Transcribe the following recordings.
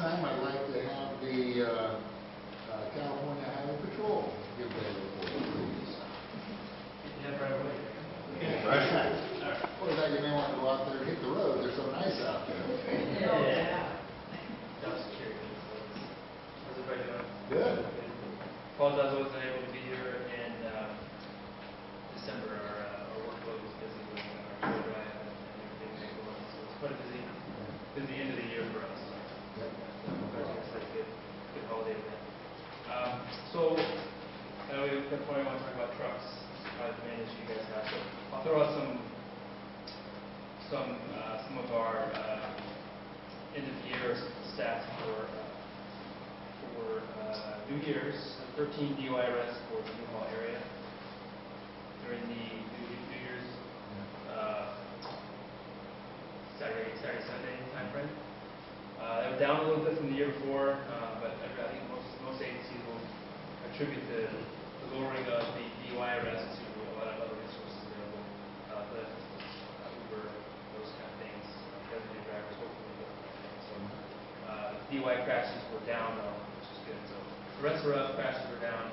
time, I'd like to have the California Highway Patrol give their report, please. Yeah, right away. Well, that you may want to go out there and hit the road. They're so nice out there. Yeah. Job security. How's everybody doing? Good. Apologize I wasn't able to be here in December. Our workload was busy with our tour drive and everything going on. So it's quite a busy end of the year for us. Yep. It's a good holiday event. So I know we definitely want to talk about trucks. It's probably the main issue you guys have. So I'll throw out some of our end of year stats for New Year's. 13 DUI arrests for the U-Haul area during the New Year's Saturday, Sunday time frame. They were down a little bit from the year before, but I think most agencies will attribute the lowering of the DUI arrests to a lot of other resources available, Uber, those kind of things, designated drivers, hopefully. So DUI crashes were down though, which is good. So arrests were up, crashes were down.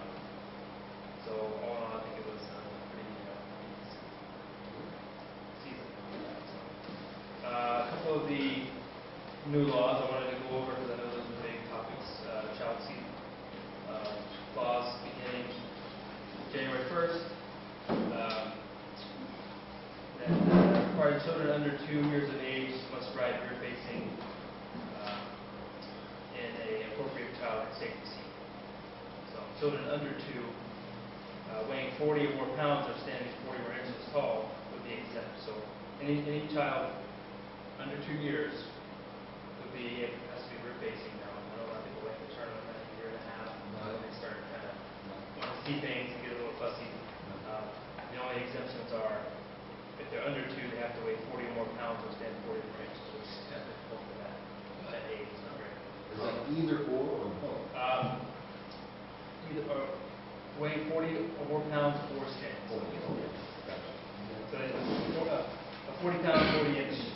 So all in all, I think it was a pretty decent season. So, a couple of the new laws I wanted to go over because I know those are big topics. Child seat laws beginning January 1st. That require children under 2 years of age must ride rear-facing in an appropriate child safety seat. So children under 2 weighing 40 or more pounds or standing 40 more inches tall would be exempt. So any child under 2 years has to be rear-facing now. I know a lot of people like to turn them in a year and a half. They start kind of want to see things and get a little fussy. The only exemptions are if they're under 2, they have to weigh 40 or more pounds or stand 40 more inches, which is kind of difficult for that age. It's not very. Is that either or both? Either or, weighing 40 or more pounds or stand. So it's a 40-pound, 40-inch.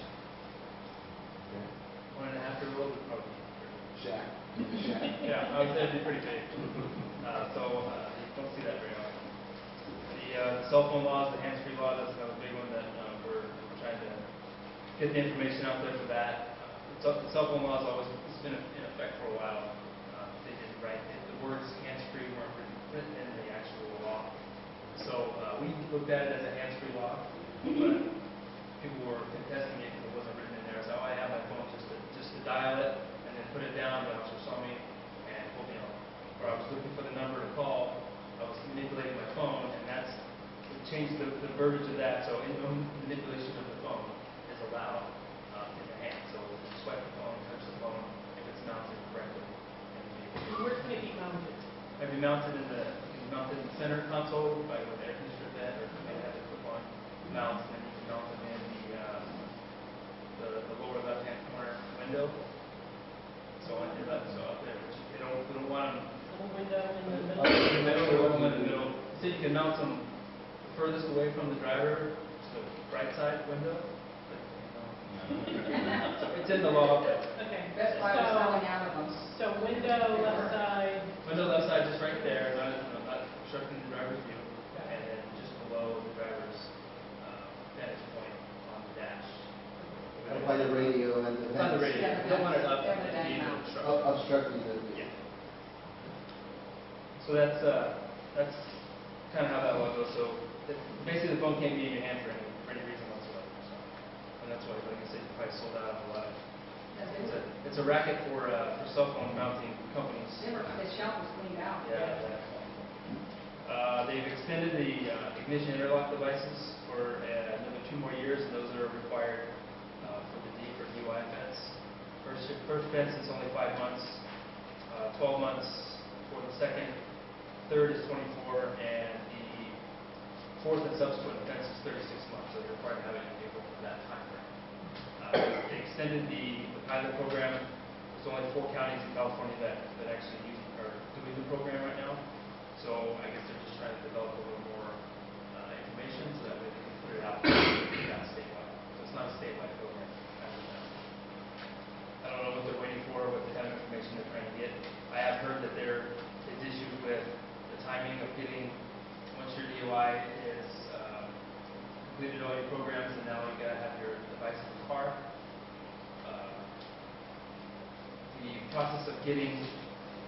1.5-year-old would probably be Shack. yeah, I would say it'd be pretty big. So you don't see that very often. The cell phone laws, the hands-free law, that's another big one that we're trying to get the information out there for that. The cell phone law has always been in effect for a while. They didn't write it. The words hands-free weren't written in the actual law. So we looked at it as a hands-free law, but people were contesting it because it wasn't written in there. So I have my phone just to dial it and then put it down. The officer saw me and pulled me over. Or I was looking for the number to call. I was manipulating my phone, and that's changed the verbiage of that. So manipulation of the phone is allowed in the hand. So you swipe the phone, touch the phone if it's mounted correctly. Where's going to be mounted? It'll be mounted in the center console by with air conditioner vent, or maybe have a clip-on mount, and then you can mount them in the lower left-hand corner window. So on your left, so up there, which you don't want them. Little window in the middle. In the middle. So you can mount them furthest away from the driver, so right side window. So it's in the law, but Okay. That's why we're selling out of them. So window left side. window left side just right there, not obstructing the driver's view, and then just below the driver's vantage point on the dash. Up by the radio and the On the vents. radio. You don't want it up and then be Obstructing the. yeah. So that's kind of how that law goes. So basically, the phone can't be in your hand for any reason whatsoever. So, and that's why, like I said, you probably sold out of a lot. It's a racket for cell phone mounting companies. The shelf was cleaned out. Yeah, exactly. They've extended the ignition interlock devices for another 2 more years, and those are required for the deeper DUI offense. First offense is only 5 months, 12 months for the second, third is 24, and the fourth and subsequent offense is 36 months. So they're required to have it in vehicle for that time frame. They extended the pilot program. There's only 4 counties in California that actually are doing the program right now. So I guess they're just trying to develop a little more information so that way they can put it out statewide. So it's not a statewide program. I don't know what they're waiting for, what the kind of information completed all your programs, and now you gotta have your device in the car. The process of getting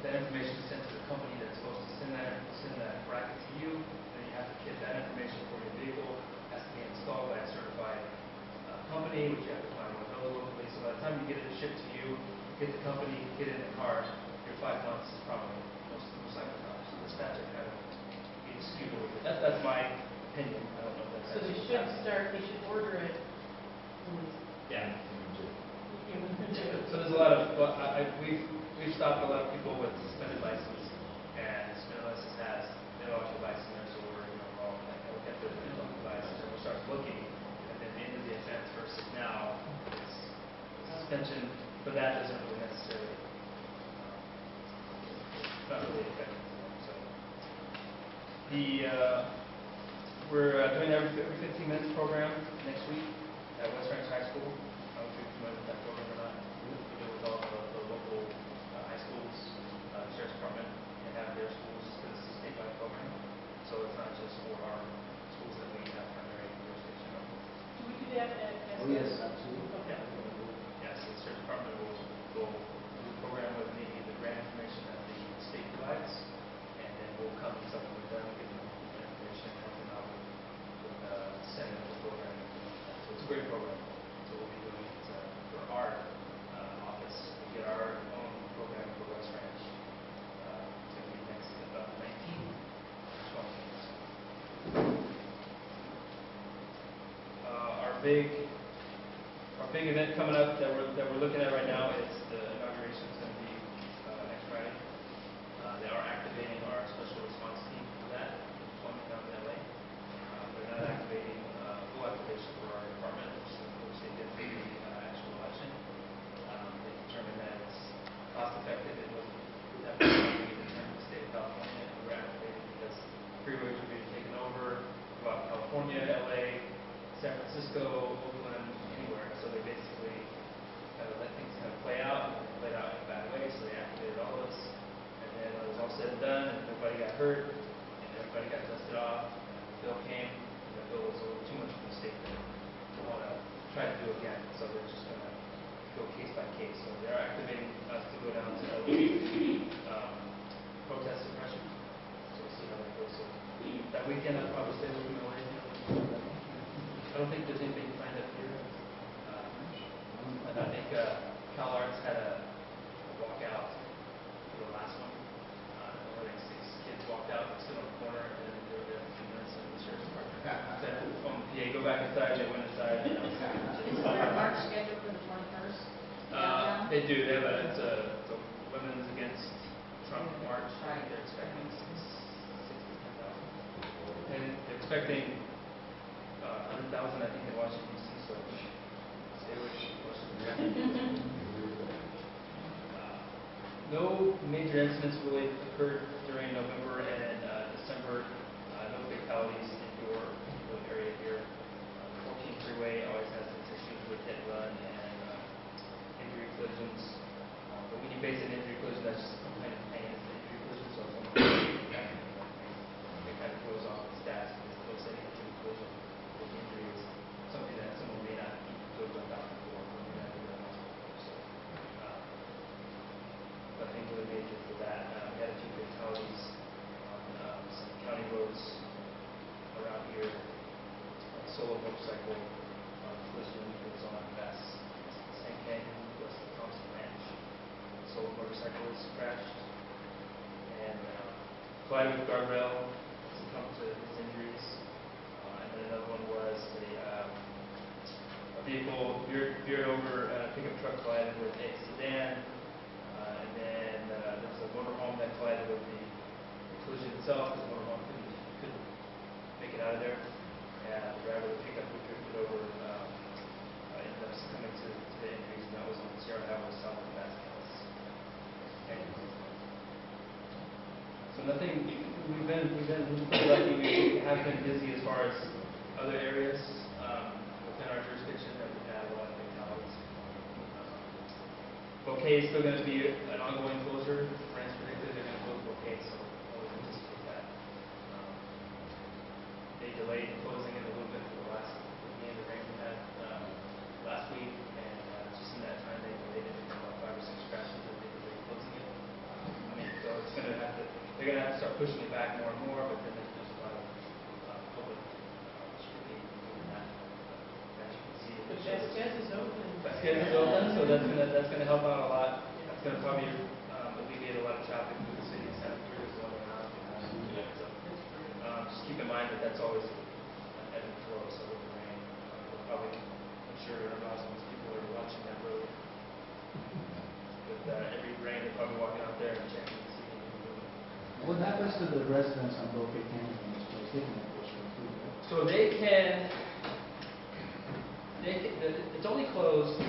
that information sent to the company that's supposed to send that bracket to you, then you have to get that information for your vehicle. It has to be installed by a certified company, which you have to find one of those locally. So by the time you get it shipped to you, get the company, get it in the car, your 5 months is probably most likely not. So the stats are kind of being skewed a little bit. That's my opinion. I don't know if that's So they actually they should order it. Yeah. Yeah, when they're due. So there's a lot of, we've stopped a lot of people with suspended license, and suspended license they don't have a device in there, so we're, look at the device, and we'll start looking, and then the end of the offense versus now, it's suspension, but that doesn't really necessarily, not really effective. So, we're doing every 15 minutes program next week at West Ranch High School. I don't know if you're familiar with that program or not. We do it with all the local high schools, sheriff's department, and have their schools, because it's a statewide program. So it's not just for our schools that we have primary jurisdiction of. Do we do that at? Oh, yes, absolutely. Okay. Yes, the sheriff's department will do the program with the grant information that the state provides, and then we'll come and supplement them, give them the information, help them out with setting up the program. So it's a great program. So we'll be doing it for our office. We get our own program for West Ranch. It's going to be next about 19th, 20th. Our big event coming up that we're looking at right now is the inauguration is going to be next Friday. They are activating our special response team for that, deployment down to LA. They're not activating full activation for our department, which they did for the actual election. They determined that it's cost effective. It wasn't that much money in terms of the state of California. We're activating because freeways are being taken over throughout California, LA, San Francisco, Oakland, anywhere. So they basically kind of let things kind of play out, and played out in a bad way. So they activated all of us, and then when it was all said and done, and nobody got hurt, and everybody got dusted off, and the bill came, and the bill was a little too much for the state to want to try to do again. So they're just going to go case by case. So they're activating us to go down to protest suppression. So we'll see how that goes. So that weekend, I'll probably stay with me away. I don't think there's anything planned up here. I think CalArts had a walkout for the last one. I think 6 kids walked out, stood on the corner, and then they were there for 2 minutes, and the sheriff's department said on the PA, go back inside. They went inside. Is there a march scheduled for the 21st? They do. They have it's a Women's Against Trump march. Right. They're expecting 6 to 10,000. And they're expecting 100,000, I think, in Washington, D.C., so stay away from Washington. No major incidents really occurred during November and December. No fatalities in your area here. 14 freeway always has its issues with hit and run and injury collisions. But when you base an injury collision, that's just a complaint of pain. It's an injury collision, so it's almost it kind of goes off the stats because they'll say injury collision. Injury is something that someone may not go to a doctor for, or may not do that much for. So, nothing really major for that. We had a few fatalities on some county roads around here. A solo motorcycle collision was on St. Canyon, west of Thompson Ranch. Solo motorcycles crashed and collided with guardrail, succumbed to his injuries. And then another one was a vehicle veered over, a pickup truck collided with a sedan, and then there was a motorhome that collided with the collision itself. The motorhome couldn't make it out of there, and the driver of the pickup who drifted over ended up succumbing to the injuries, and that was on Sierra Highway south of Vasquez. Okay. So nothing. We've been pretty lucky. We have been busy as far as other areas within our jurisdiction that we've had a lot of fatalities. Bouquet is still going to be an ongoing closure. Branch predicted they're going to close Bouquet, so always anticipate that. They delayed closing it a little bit for the last pushing it back more and more, but then there's just a lot of public scrutiny doing that. As you can see, it But shows. Vasquez is open. Vasquez is open, so that's gonna help out a lot. That's gonna probably alleviate a lot of traffic through the city, Santa Cruz, going around. So, just keep in mind that that's always an ebb and flow, so with the rain, we'll probably, I'm sure most people are watching that road. With every rain, they're probably walking out there and checking to see anything moving. What happens to the residents on Boca Canyon in this place? They can have this one too, right? So it's only closed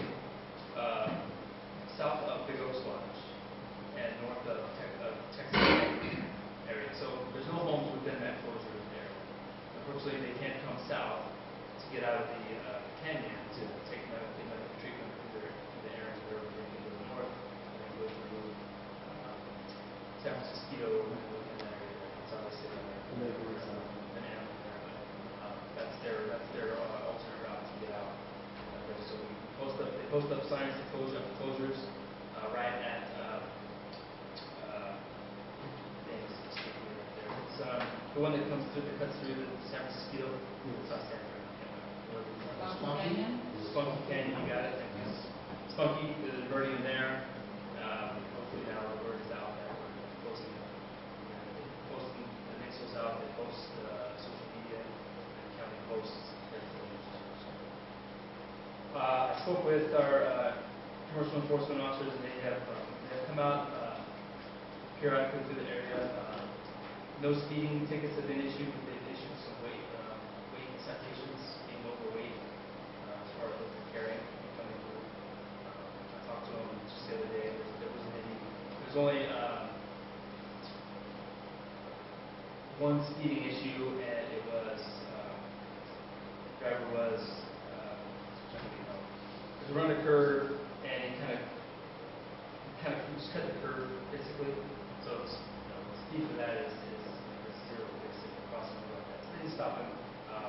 south of Big Oaks Lodge and north of Texas area. So there's no homes within that closure area. Unfortunately, they can't come south to get out of the canyon to take medical treatment through the areas where they can go north and then go through San Francisco and live in that area. It's obviously an animal there, but that's their alternate route to get out. So they post up signs to close up closures right at it's the one that cuts through the San Francisco. It's not San Francisco. Spunky Canyon? Spunky Canyon, you got it. Thank you. Spunky, there's a birdie in there. Hopefully now the word is out there. We're posting the next goes out. They post social media and county posts. I spoke with our commercial enforcement officers, and they have come out periodically to the area. No speeding tickets have been issued, but they've issued some weight citations, being overweight as far as what they're carrying coming through. I talked to them just the other day. There wasn't any. There's only one speeding issue, and it was the driver was around a curve, and he kind of just cut the curve basically. So it's, the speed for that is 0 basically crossing the road. So they stopped him,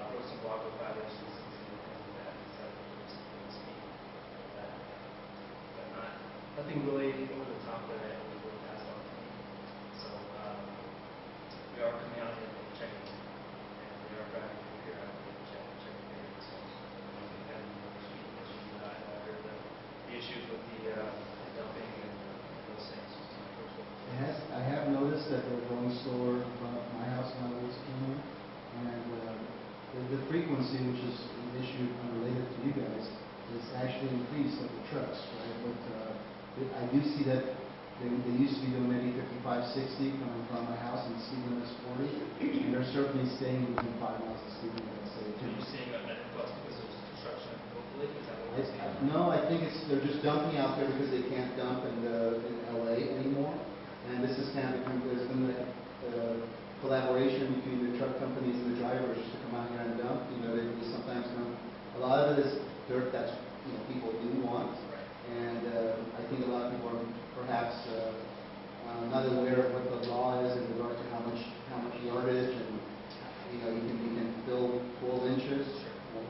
wrote some block with violations and that instead of speed. But nothing really over the top that I would really pass on to me. So we are coming out here and checking, and we are driving through here and checking the area. So we've had speed issues. I heard the issues with the dumping and those things. I have noticed that they're going slower in front of my house in Agua Dulce Town, and the frequency, which is an issue unrelated to you guys, is actually increased of the trucks, right? But I do see that they used to be doing maybe 55, 60 coming from my house, and the speed limit is 40, and they're certainly staying within 5 miles of speed limit. Are you seeing an influx because there's construction locally? Is that what we're seeing? No, I think they're just dumping out there because they can't dump in LA anymore. And this is kind of there's been a collaboration between the truck companies and the drivers just to come out here and dump. You know, they sometimes dump. A lot of it is dirt that's people do want, and I think a lot of people are perhaps not aware of what the law is in regard to how much yardage, and you can fill 12 inches,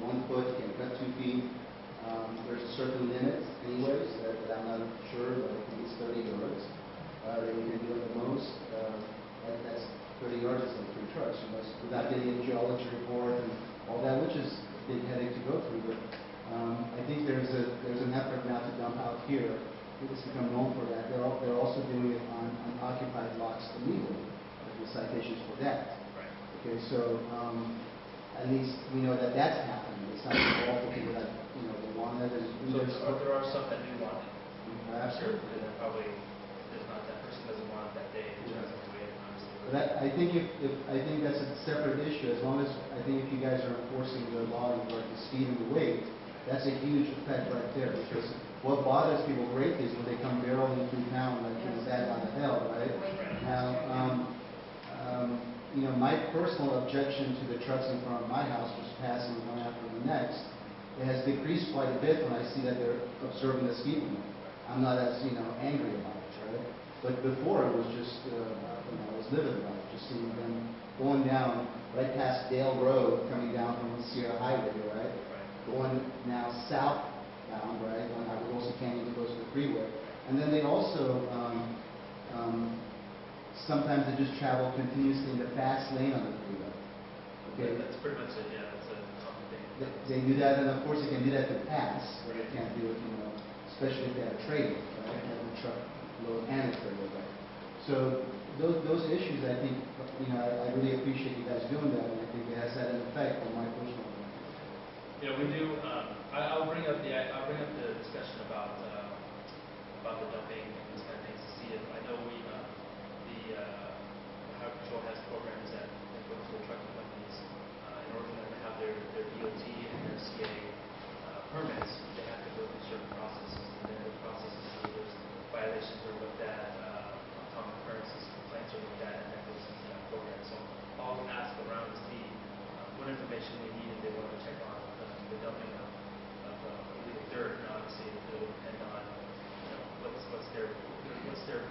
1 foot, you can cut 2 feet. There's a certain limit, anyways, that I'm not sure, but I think it's 30 yards. That you can do at the most. That's 30 yards is like 3 trucks, without getting a geology report and all that, which is a big headache to go through. But I think there's an effort now to dump out here. It's become known for that. They're also doing it on occupied lots illegally. There's citations for that. Right. Okay, so at least we know that that's happening. It's not all for people that they want it. So there are some that do want it. Perhaps. Sure, but then probably there's not that person doesn't want it that day. It doesn't wait, obviously. But I think I think that's a separate issue. As long as I think if you guys are enforcing the law in regard to speed and the weight, that's a huge effect right there. Because what bothers people greatly is when they come barreling through town like that on the hill, right? Now, my personal objection to the trucks in front of my house just passing one after the next, it has decreased quite a bit when I see that they're observing the speed limit. I'm not as angry about it, right? But before it was just I was livid about it, just seeing them going down right past Dale Road, coming down from the Sierra Highway, right? Going now southbound, right, on Agua Dulce Canyon to go to the freeway. And then they also sometimes they just travel continuously in the fast lane on the freeway. Okay? That's pretty much it, yeah, that's a common thing. They do that, and of course they can do that to pass, but they can't do it, especially if they have a trailer, right? They have a truck load and a trailer, right? So those issues, I think, I really appreciate you guys doing that, and I think it has had an effect on my personal life. We do, I'll bring up the discussion about the dumping and these kind of things to see if, I know the Highway Patrol has programs that go to the trucking companies, in order for them to have their DOT and their CA permits, they have to go through certain processes, and then the processes, there's violations are looked at, common occurrences, complaints are looked at, and that goes into that program. So I'll ask around to see what information they need if they want to check on the dumping of illegal dirt. And obviously, it will depend on what's their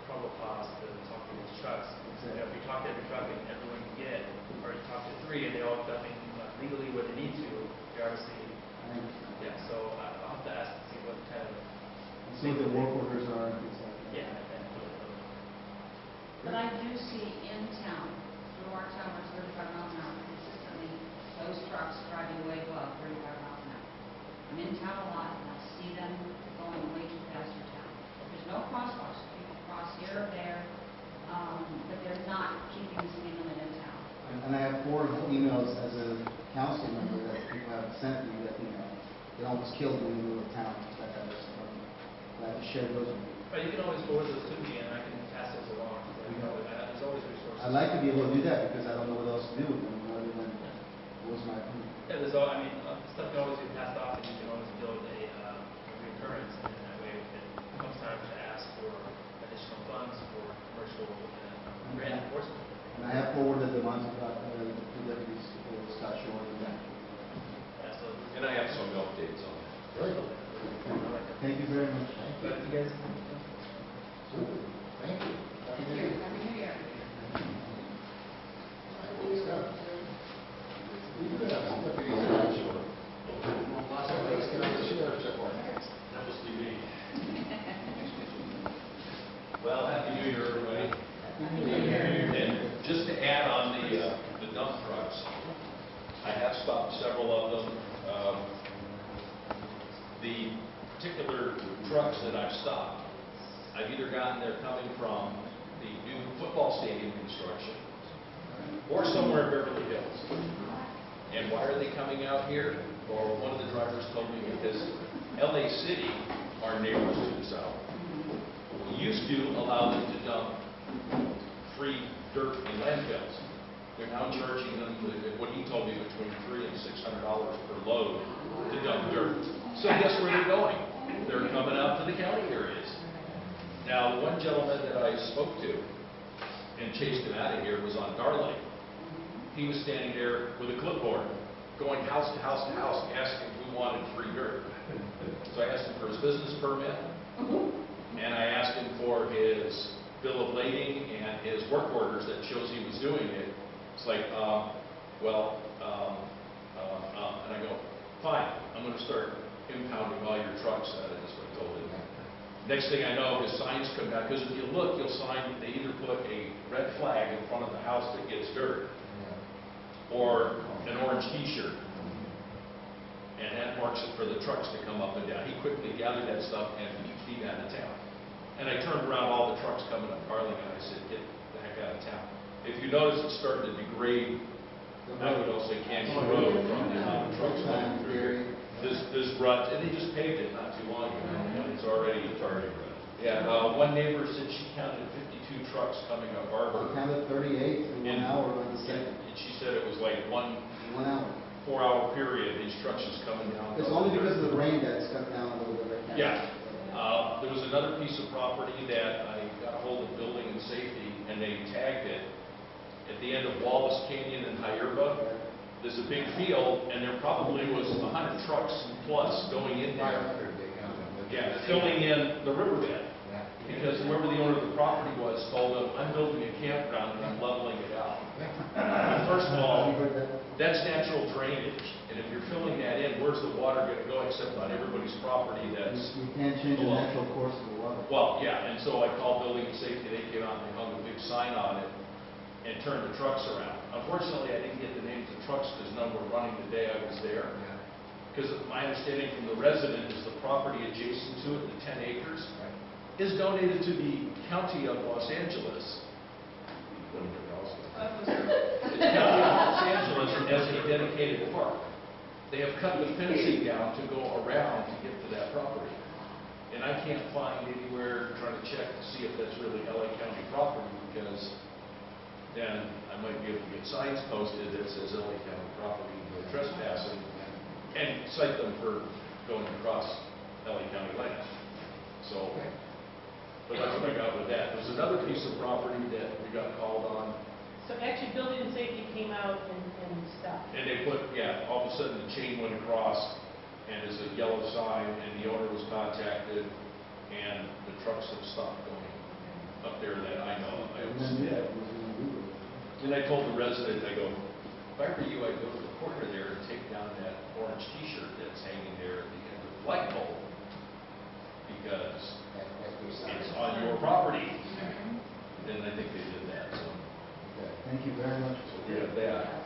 probable cause to talk to these trucks. Exactly. If you talk to every truck and everyone you get, or you talk to 3 and they're all dumping legally where they need to, you're obviously, I understand. yeah. So I'll have to ask to see what kind of See what the work orders are and things like that. yeah. But I do see in town, through our town, where it's 35 miles an hour, consistently, those trucks driving way above 35 miles an hour. I'm in town a lot, and I see them going way too fast through town. There's no crosswalks, people cross here or there, but they're not keeping the speed limit in town. And I have 4 emails as a council member that people have sent me that, they almost killed me in the middle of town. That I was glad to share those with you. But you can always forward those to me, and I can pass those along. There's always resources. I'd like to be able to do that because I don't know what else to do with them other than was my opinion. Yeah, stuff can always be passed off, and you can always build a recurrence, and in that way, if it comes time to ask for additional funds for commercial grant enforcement. And I have forwarded them on to deputies Scott Shore and that. Absolutely. And I have some updates on that. Very good. Thank you very much. But you guys, Super. Thank you. Thank you. Happy New Year. Deputy Scott Shore. Let's get on the sheriff's report next. That must be me. Well, Happy New Year, everybody. And just to add on the dump trucks, I have stopped several of them. The particular trucks that I've stopped, I've either gotten they're coming from the new football stadium construction or somewhere in Beverly Hills. And why are they coming out here? Well, one of the drivers told me because LA City, our neighbors to the south, used to allow them to dump free dirt in landfills. They're now charging them, what he told me, between $300 and $600 per load to dump dirt. So guess where they're going? They're coming out to the county areas. Now, the one gentleman that I spoke to and chased him out of here was on Darley. He was standing there with a clipboard, going house to house to house, asking who wanted free dirt. So I asked him for his business permit, and I asked him for his bill of lading and his work orders that shows he was doing it. It's like, and I go, fine, I'm going to start impounding all your trucks. That's what I told him. Next thing I know, his signs come down, because if you look, you'll find they either put a red flag in front of the house that gets dirt, or an orange T-shirt, and that marks it for the trucks to come up and down. He quickly gathered that stuff and beat out of town. And I turned around all the trucks coming up Arlington, and I said, get the heck out of town. If you notice, it's starting to degrade, I would also say Canyon Road from the amount of trucks going through here. This rut, and they just paved it not too long ago, and it's already rut. Yeah, one neighbor said she counted 52 trucks coming up Arbor. I counted 38 in 1 hour on the second. And she said it was like 1 hour. 4-hour period, these trucks just coming down. It's only because of the rain that's cut down a little bit. Yeah. There was another piece of property that I got a hold of Building and Safety, and they tagged it at the end of Wallace Canyon and Hierba. There's a big field, and there probably was 100 trucks plus going in there. 500 they counted. Yeah, filling in the riverbed. Because whoever the owner of the property was told them, I'm building a campground and I'm leveling it out. First of all, that's natural drainage. And if you're filling that in, where's where's the water going to go except on everybody's property that's, You can't change the Well- natural course of the water. well, yeah, and so I called building and safety, they came out and they hung a big sign on it and turned the trucks around. Unfortunately, I didn't get the names of trucks because none were running the day I was there. Because my understanding from the resident is the property adjacent to it, the 10 acres, is donated to the county of Los Angeles. The county of Los Angeles as a dedicated park. They have cut the fencing down to go around to get to that property. And I can't find anywhere, trying to check to see if that's really LA County property, because then I might be able to get signs posted that says LA County property, no trespassing, and cite them for going across LA County land. So, but that's what I got with that. There's another piece of property that we got called on, So actually, building and safety came out and stopped. and they put, yeah, all of a sudden the chain went across, and there's a yellow sign, and the owner was contacted, and the trucks have stopped going up there that I know of. I And haven't then, seen yeah, it. it was gonna do it. And I told the resident, I go, if I were you, I'd go to the corner there and take down that orange T-shirt that's hanging there at the end of the flagpole, because it's on your property. And I think they did that, so Thank you very much. we have that.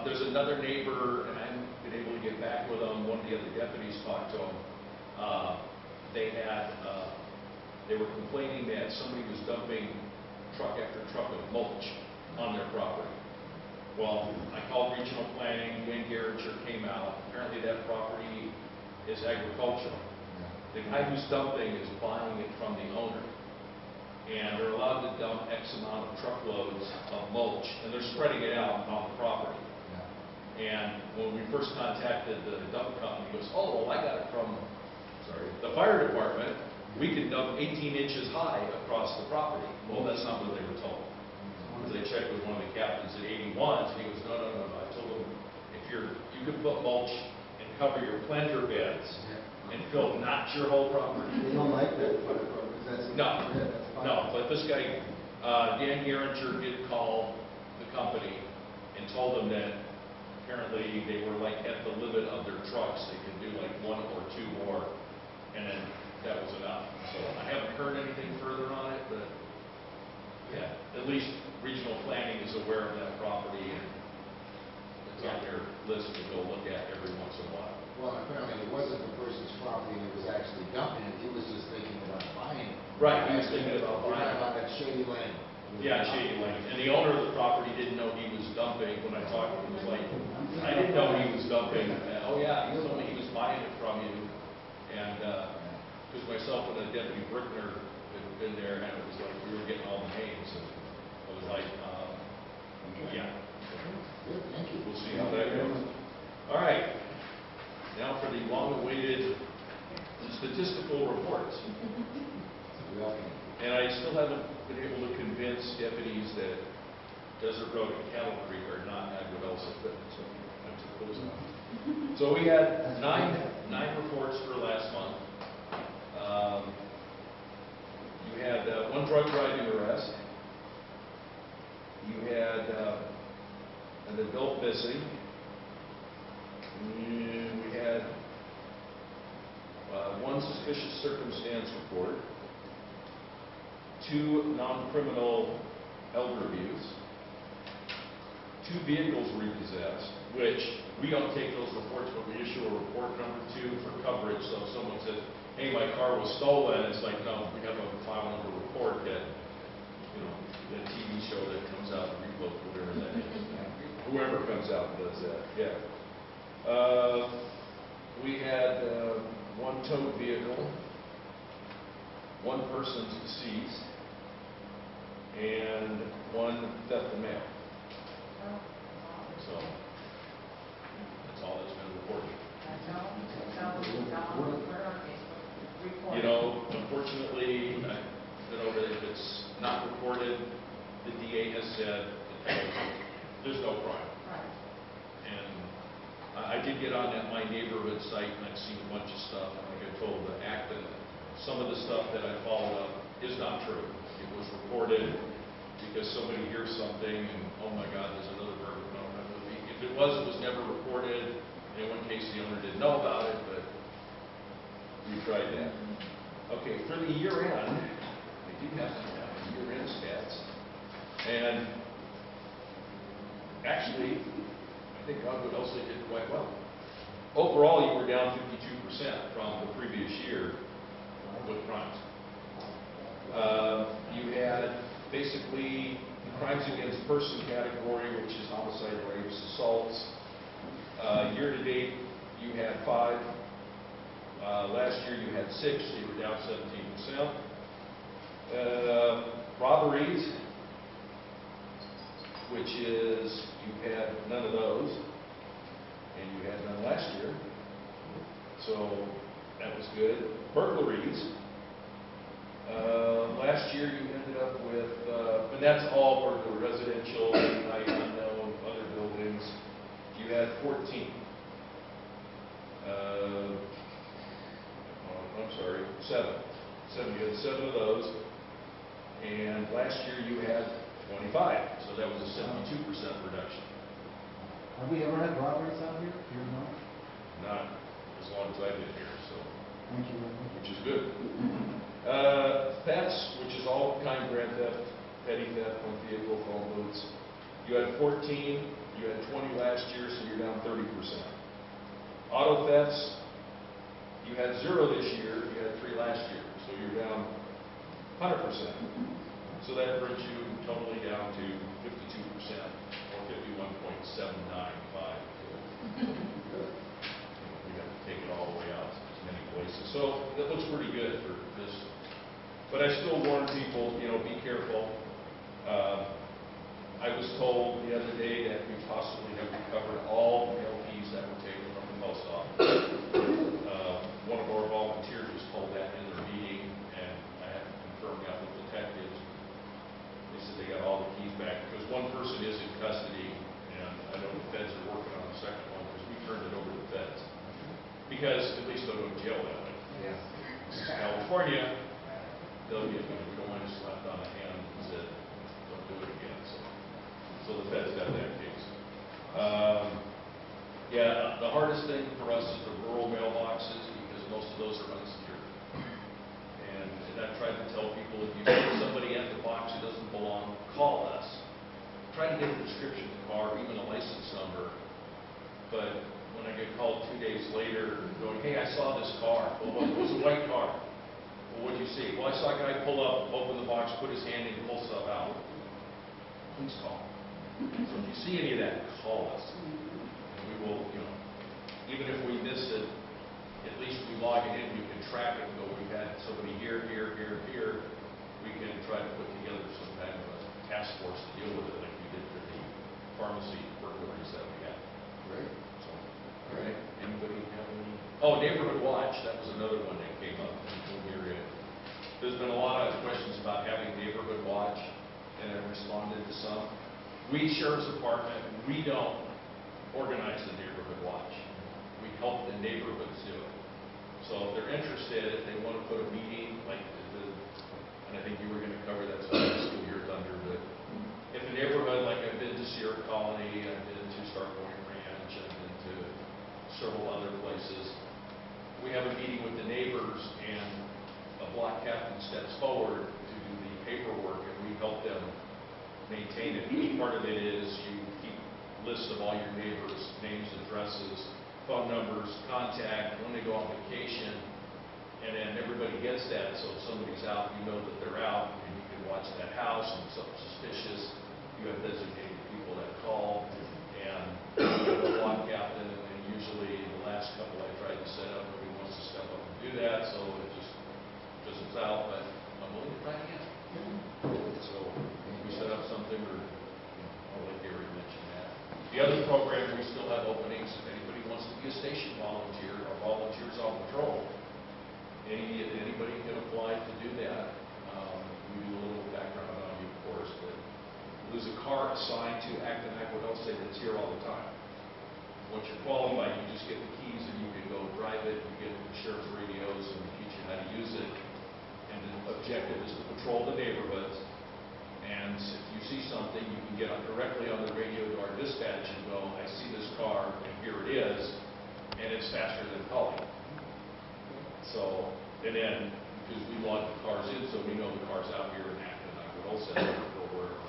There's another neighbor, and I haven't been able to get back with them. One of the other deputies talked to them. They were complaining that somebody was dumping truck after truck of mulch on their property. Well, I called regional planning, Dan Garringer came out. Apparently that property is agricultural. The guy who's dumping is buying it from the owner. And they're allowed to dump X amount of truckloads of mulch, and they're spreading it out on the property. And when we first contacted the dump company, he goes, oh, well, I got it from the fire department. We can dump 18 inches high across the property. Well, that's not what they were told. Because they checked with one of the captains at 81s, and he goes, no. I told them, you could put mulch and cover your planter beds and fill not your whole property. They don't like that, because that's. No, Yeah, that's fine. no, but this guy, Dan Garringer did call the company and told them that apparently they were like at the limit of their trucks. They could do like one or two more, and then that was enough. So I haven't heard anything further on it, but yeah, at least regional planning is aware of that property, and it's on their list to go look at every once in a while. Well, apparently it wasn't the person's property that was actually dumping it, he was just thinking about buying it. Right, he was thinking about You're buying talking it. about that Shady Lane. Yeah, Shady Lane. And the owner of the property didn't know he was dumping. When I talked to him, he was like, I didn't know he was dumping. Oh, yeah, he told me he was buying it from you. And, because myself and a deputy Brickner had been there, and it was like, we were getting all the names. And I was like, yeah, Good, thank you. we'll see how that goes. All right. Now for the long-awaited statistical reports. Welcome. And I still haven't been able to convince deputies that Desert Road and Cattle Creek are not Agua Dulce equipment, so I took those off. So we had nine reports for last month. You had one drug driving arrest. You had an adult missing. And we had one suspicious circumstance report. 2 non-criminal elder abuse, 2 vehicles repossessed, which we don't take those reports, but we issue a report number 2 for coverage. So if someone says, hey, my car was stolen, it's like, no, we have a file number report that, that TV show that comes out, Repo, whatever that is. Whoever comes out and does that, yeah. We had 1 towed vehicle, 1 person's deceased, and 1 theft of mail. So, that's all that's been reported. Unfortunately, if it's not reported, the DA has said there's no crime. And I did get on that My Neighborhood site, and I've seen a bunch of stuff, and like I told the Acton, some of the stuff that I followed up is not true. It was reported because somebody hears something, and oh my God, there's another burger. No, if it was never reported. In one case, the owner didn't know tried that. Okay, for the year end, they do have some year-end stats. And actually, I think Agua Dulce did quite well. Overall, you were down 52% from the previous year with crimes. You had basically the crimes against person category, which is homicide, rapes, assaults. Year to date, you had 5. Last year you had 6, so you were down 17%. Robberies, which is, you had none of those, and you had none last year, so that was good. Burglaries, last year you ended up with, and that's all burglary, residential, night unknown, other buildings, you had 14. I'm sorry, 7. You had 7 of those, and last year you had 25, so that was a 72% reduction. Have we ever had robberies out here? Do you know? Not as long as I've been here, so, Thank you very much. which is good. Thefts, which is all kind of grand theft, petty theft, on vehicle, phone booths. You had 14, you had 20 last year, so you're down 30%. Auto thefts, you had 0 this year, you had 3 last year, so you're down 100%. So that brings you totally down to 52%, or 51.795. We have to take it all the way out to many places. So that looks pretty good for this. But I still warn people, be careful. I was told the other day that we possibly have recovered all the LPs that were taken from the post office. One of our volunteers was told that in their meeting, and I had to confirm that with detectives. They said they got all the keys back, because one person is in custody, and I know the feds are working on the second one, because we turned it over to the feds. Because at least they'll go to jail that way. This is California, they'll get, we don't want to slapped on the hand and said, don't do it again. So the feds got that case. Yeah, the hardest thing for us is the rural mailboxes, because most of those are unsecured. And I've tried to tell people, if you see somebody at the box who doesn't belong, call us. Try to get a description of the car, even a license number. But when I get called 2 days later, going, hey, I saw this car. Well, it was a white car. Well, what did you see? Well, I saw a guy pull up, open the box, put his hand in, pull stuff out. Please call. So if you see any of that, call us. And we will, even if we miss it, at least we log it in, we can track it and go, we've had somebody here. We can try to put together some kind of a task force to deal with it, like we did for the pharmacy burglaries that we had. Great. So, all right, anybody have any? Oh, neighborhood watch, that was another one that came up. There's been a lot of questions about having neighborhood watch, and I've responded to some. We, Sheriff's Department, we don't organize the neighborhood watch. We help the neighborhoods do it. So if they're interested, if they want to put a meeting, and I think you were going to cover that, so I steal your thunder, but if a neighborhood, like I've been to Sierra Colony, I've been to Star Point Ranch, I've been to several other places, we have a meeting with the neighbors, and a block captain steps forward to do the paperwork, and we help them maintain it. Part of it is you keep lists of all your neighbors, names, addresses, phone numbers, contact, when they go on vacation, and then everybody gets that, so if somebody's out, you know that they're out, and you can watch that house, and if something's suspicious, you have designated people that call, and you have a block captain, and then usually the last couple I tried to set up, nobody wants to step up and do that, so it just fizzles out, but I'm willing to try again. So we set up something, or I'll let Gary mention that. The other program, we still have openings. If anybody wants to be a station volunteer or volunteers on patrol, anybody can apply to do that. We do a little background on you, of course, but there's a car assigned to act in Agua Dulce that's here all the time. Once you're qualified, you just get the keys and you can go drive it. You get the sheriff's radios and we teach you how to use it. And the objective is to patrol the neighborhoods. And if you see something, you can get directly on the radio to our dispatch and go, I see this car, and here it is, and it's faster than calling. So, and then, because we log the cars in, so we know the car's out here in Acton, Agua Dulce, or wherever.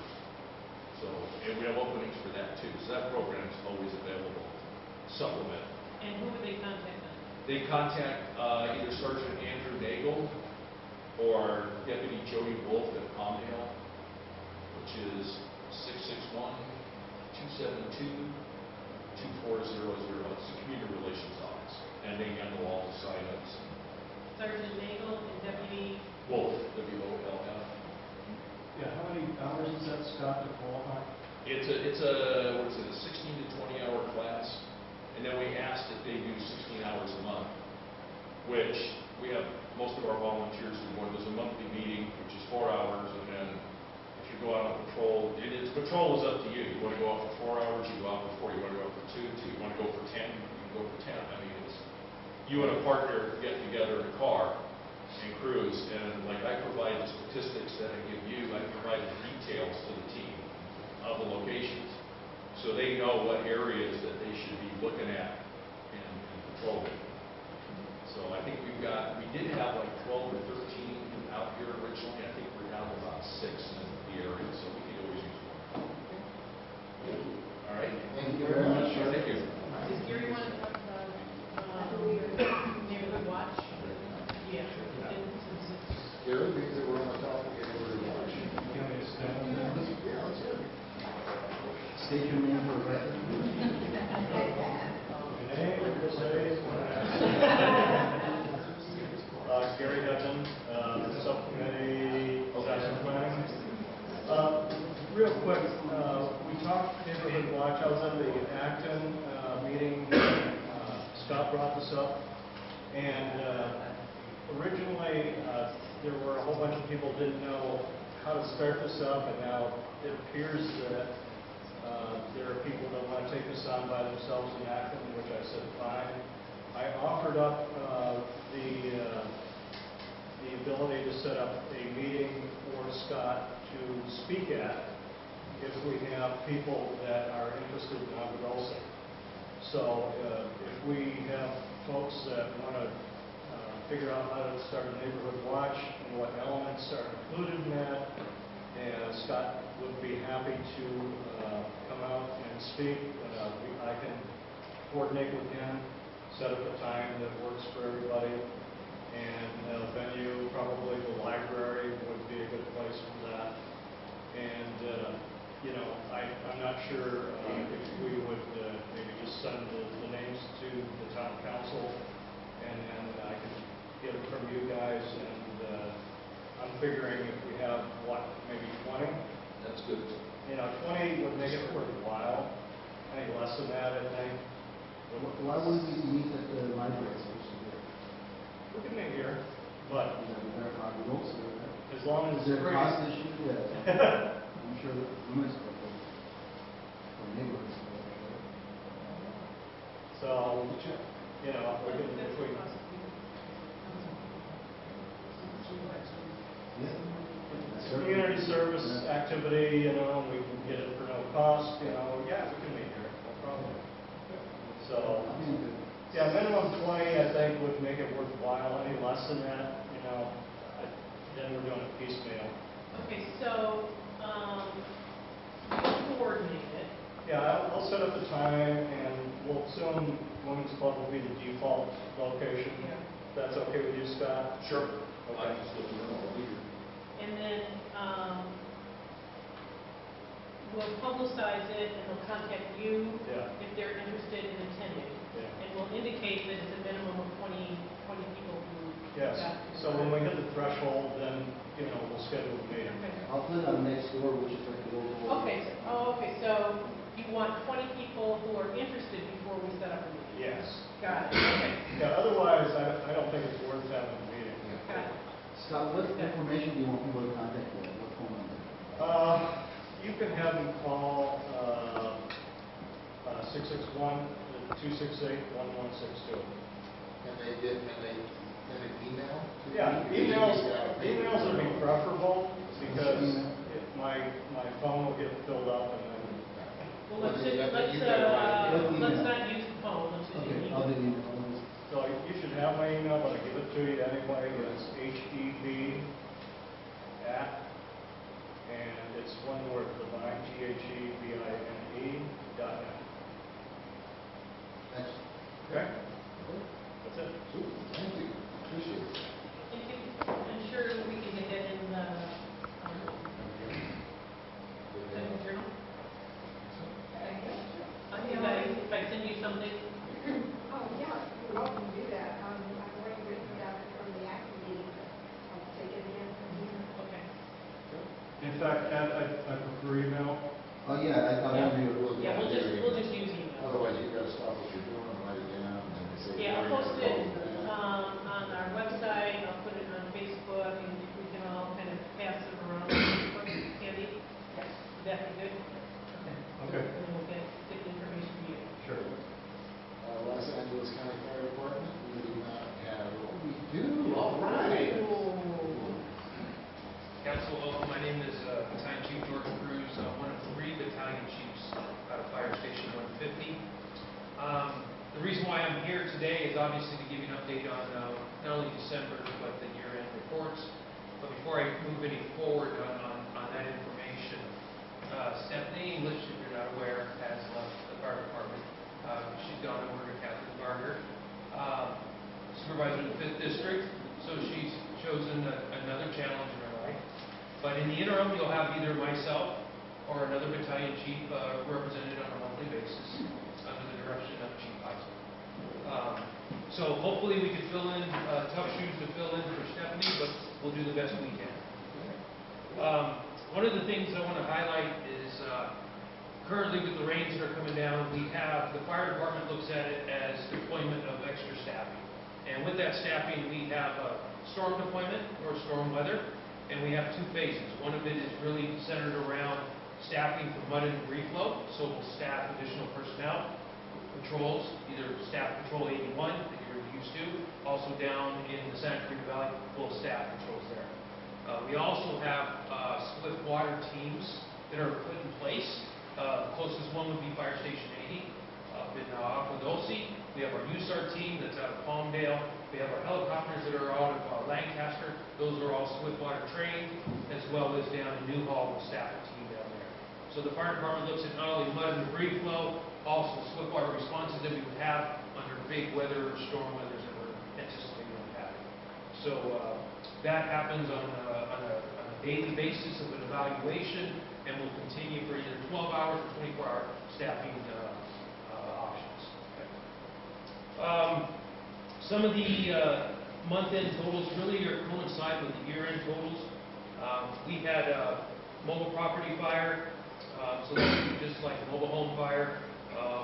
So, and we have openings for that too. So that program is always available, supplement. And who would they contact then? They contact either Sergeant Andrew Nagel or Deputy Jody Wolf at Palmdale, which is 661-272-2400. It's the Community Relations Office, and they handle all the sign-ups. Sergeant Nagel and Deputy, Wolf, W-O-L-F. Yeah, how many hours is that, Scott, to qualify? It's a, what is it, a 16 to 20 hour class, and then we asked if they do 16 hours a month, which we have most of our volunteers who go. There's a monthly meeting, which is 4 hours, and then if you go out on patrol, patrol is up to you. You want to go out for 4 hours, you go out for 4. You want to go out for 2, you want to go for 10, you can go for 10. I mean, it's, you and a partner get together in a car and cruise, and like I provide the statistics that I give you, I provide the details to the team of the locations, so they know what areas that they should be looking at and patrolling. So I think we did have like 12 or 13 out here originally. I think we're down to about 6 in the area, so we could always use more. All right? Thank you very much. Thank you. does Gary want to talk about, neighborhood watch? Yeah. Gary, because we're on the topic of everybody watching. You want me to stand on that? Yeah, let's do it. State your name for the record. Gary Hudson, Subcommittee, Disaster Planning. Real quick, we talked neighborhood watch. I was at the Acton meeting. Scott brought this up, and originally there were a whole bunch of people who didn't know how to start this up, and now it appears that there are people that want to take this on by themselves in Acton, which I said fine. I offered up the ability to set up a meeting for Scott to speak at if we have people that are interested in Agua Dulce. So if we have folks that want to figure out how to start a neighborhood watch and what elements are included in that, and Scott would be happy to come out and speak. I can coordinate with him, set up a time that works for everybody, and venue, probably the library would be a good place for that. And, I'm not sure if we would maybe just send the names to the town council, and then I can get them from you guys, and I'm figuring if we have, maybe 20? That's good. 20 would make it worthwhile. Any less than that, I think. Why wouldn't we meet at the library? We can meet here, but as long as Is there a free. cost issue? Yeah. I'm sure that women's club or neighborhoods. So, if we community service activity, and we can get it for no cost, we can meet here, no problem. So, minimum 20, I think, would make it worthwhile. Any less than that, then we're doing it piecemeal. Okay, so, you'll coordinate it. Yeah, I'll set up the time, and we'll assume Women's Club will be the default location. Yeah. That's okay with you, Scott? Sure. Okay. I just look at the leader. And then, we'll publicize it, and they'll contact you Yeah. if they're interested in attending. Yeah. And we'll indicate that it's a minimum of 20 people who Yes, got to so when we hit the threshold, then, we'll schedule a meeting. Okay. I'll put it on next door, which is like the local. Okay, so you want 20 people who are interested before we set up a meeting? Yes. Got it, okay, Yeah, otherwise, I don't think it's worth having a meeting. got it. Scott, what information do you want people to contact you? What phone number? You can have them call 661-268-1162. Can they send an email? Yeah, emails would be preferable, because my phone will get filled up, and then, Well, let's not use the phone, let's just do Okay, email. I'll do email. so you should have my email, but I'll give it to you anyway. It's HEB at, and it's one word, Divine, THEBINE.net. Thanks. Okay? That's it. Super, thank you, appreciate it. Thank you. I'm sure we can get that in the journal. If I send you something, Oh, yeah, you're welcome to do that. I've already written it out from the acting meeting, but I'll take it again from here. okay. In fact, I prefer email. Oh, yeah, I thought Yeah. maybe it was. Yeah, we'll just use email. Otherwise, you've got to stop what you're doing and write it down, and then they say. Yeah, I'll "Well, post you're it gonna call on our website, I'll put it on Facebook, and if we can all kind of pass it around. Candy, Yes. would that be good? Okay. Okay. And then we'll get the information to you. Sure. Los Angeles County Fire Department, we do not have, oh, we do, all right. Council, my name is Battalion Chief George Cruz, one of 3 battalion chiefs out of Fire Station 150. The reason why I'm here today is obviously to give you an update on not only December, but the year-end reports. But before I move any forward on that information, Stephanie English, if you're not aware, has left the fire department. She's gone over to Catherine Gardner, supervisor of the 5th District, so she's chosen another challenge in her life. But in the interim, you'll have either myself or another battalion chief represented on a monthly basis under the direction of Chief Heisman. So hopefully we can fill in tough shoes to fill in for Stephanie, but we'll do the best we can. One of the things I want to highlight is currently with the rains that are coming down, we have, the fire department looks at it as deployment of extra staffing. And with that staffing, we have storm deployment or storm weather, and we have 2 phases. One of it is really centered around staffing for mud and debris flow, so we'll staff additional personnel, patrols, either staff patrol 81 that you're used to, also down in the Santa Cruz Valley, we'll staff patrols there. We also have split water teams that are put in place. The closest one would be Fire Station 80 up in Agua Dulce. We have our USAR team that's out of Palmdale. We have our helicopters that are out of Lancaster. Those are all split water trained, as well as down in Newhall, the staff team down there. So the fire department looks at not only mud and debris flow, also split water responses that we would have under big weather or storm weathers that we're anticipating on having. So that happens on a daily basis of an evaluation, and will continue for either 12 hours or 24-hour staffing options. Okay. Some of the month-end totals really coincide with the year-end totals. We had a mobile property fire, so that's just like a mobile home fire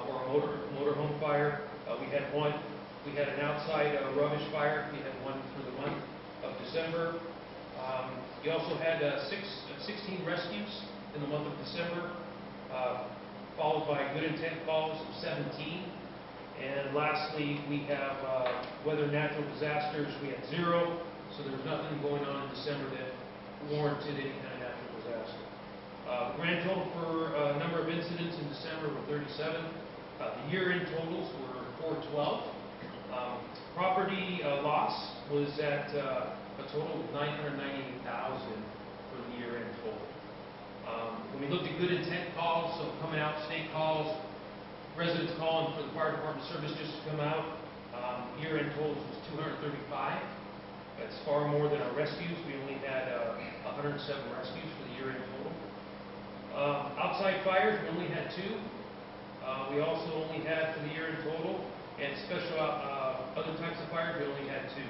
or a motor home fire. We had one. We had an outside rubbish fire. We had one for the month of December. We also had 16 rescues in the month of December, followed by good intent calls of 17. And lastly, we have weather natural disasters. We had 0, so there was nothing going on in December that warranted any kind of natural disaster. Grand total for number of incidents in December were 37. The year-end totals were 412. Property loss was at a total of $998,000 for the year-end total. When we looked at good intent calls, so coming out, state calls, residents calling for the fire department service just to come out, year-end totals was 235. That's far more than our rescues. We only had 107 rescues for the year-end total. Outside fires, we only had 2. We also only had for the year-end total, and special other types of fires, we only had 2.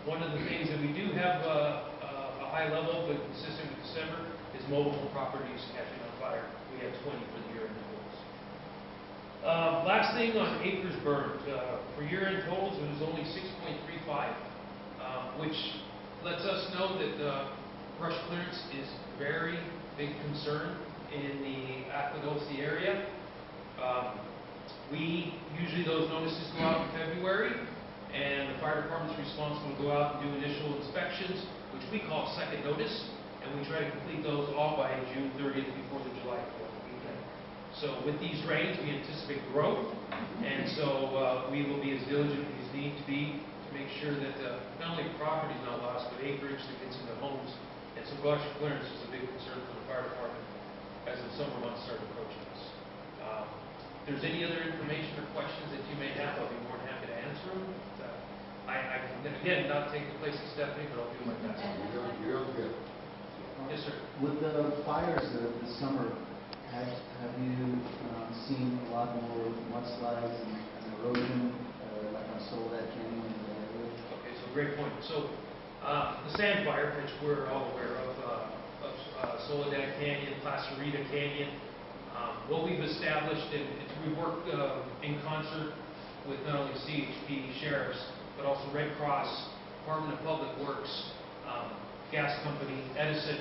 One of the things that we do have a high level, but consistent with December, is mobile home properties catching on fire. We had 20 for the year-end totals. Last thing on acres burned. For year-end totals, it was only 6.35, which lets us know that brush clearance is very big concern in the Agua Dulce area. Usually those notices go out in February, and the fire department's responsible to go out and do initial inspections, which we call second notice, and we try to complete those all by June 30th before the July 4th weekend. So with these rains, we anticipate growth, and so we will be as diligent as need to be to foliage that gets into homes. And so brush clearance is a big concern for the fire department as the summer months start approaching us. If there's any other information or questions that you may have, I'll be more than happy to answer them. I can, again, not take the place of Stephanie, but I'll do my best. Real good. Yes, sir. With the fires this summer, have you seen a lot more mudslides and erosion, like on Soledad Canyon and the area? Okay, so great point. So the sand fire, which we're all aware of Soledad Canyon, Placerita Canyon, what we've established, and we work in concert with not only CHP, sheriffs, but also Red Cross, Department of Public Works, gas company, Edison,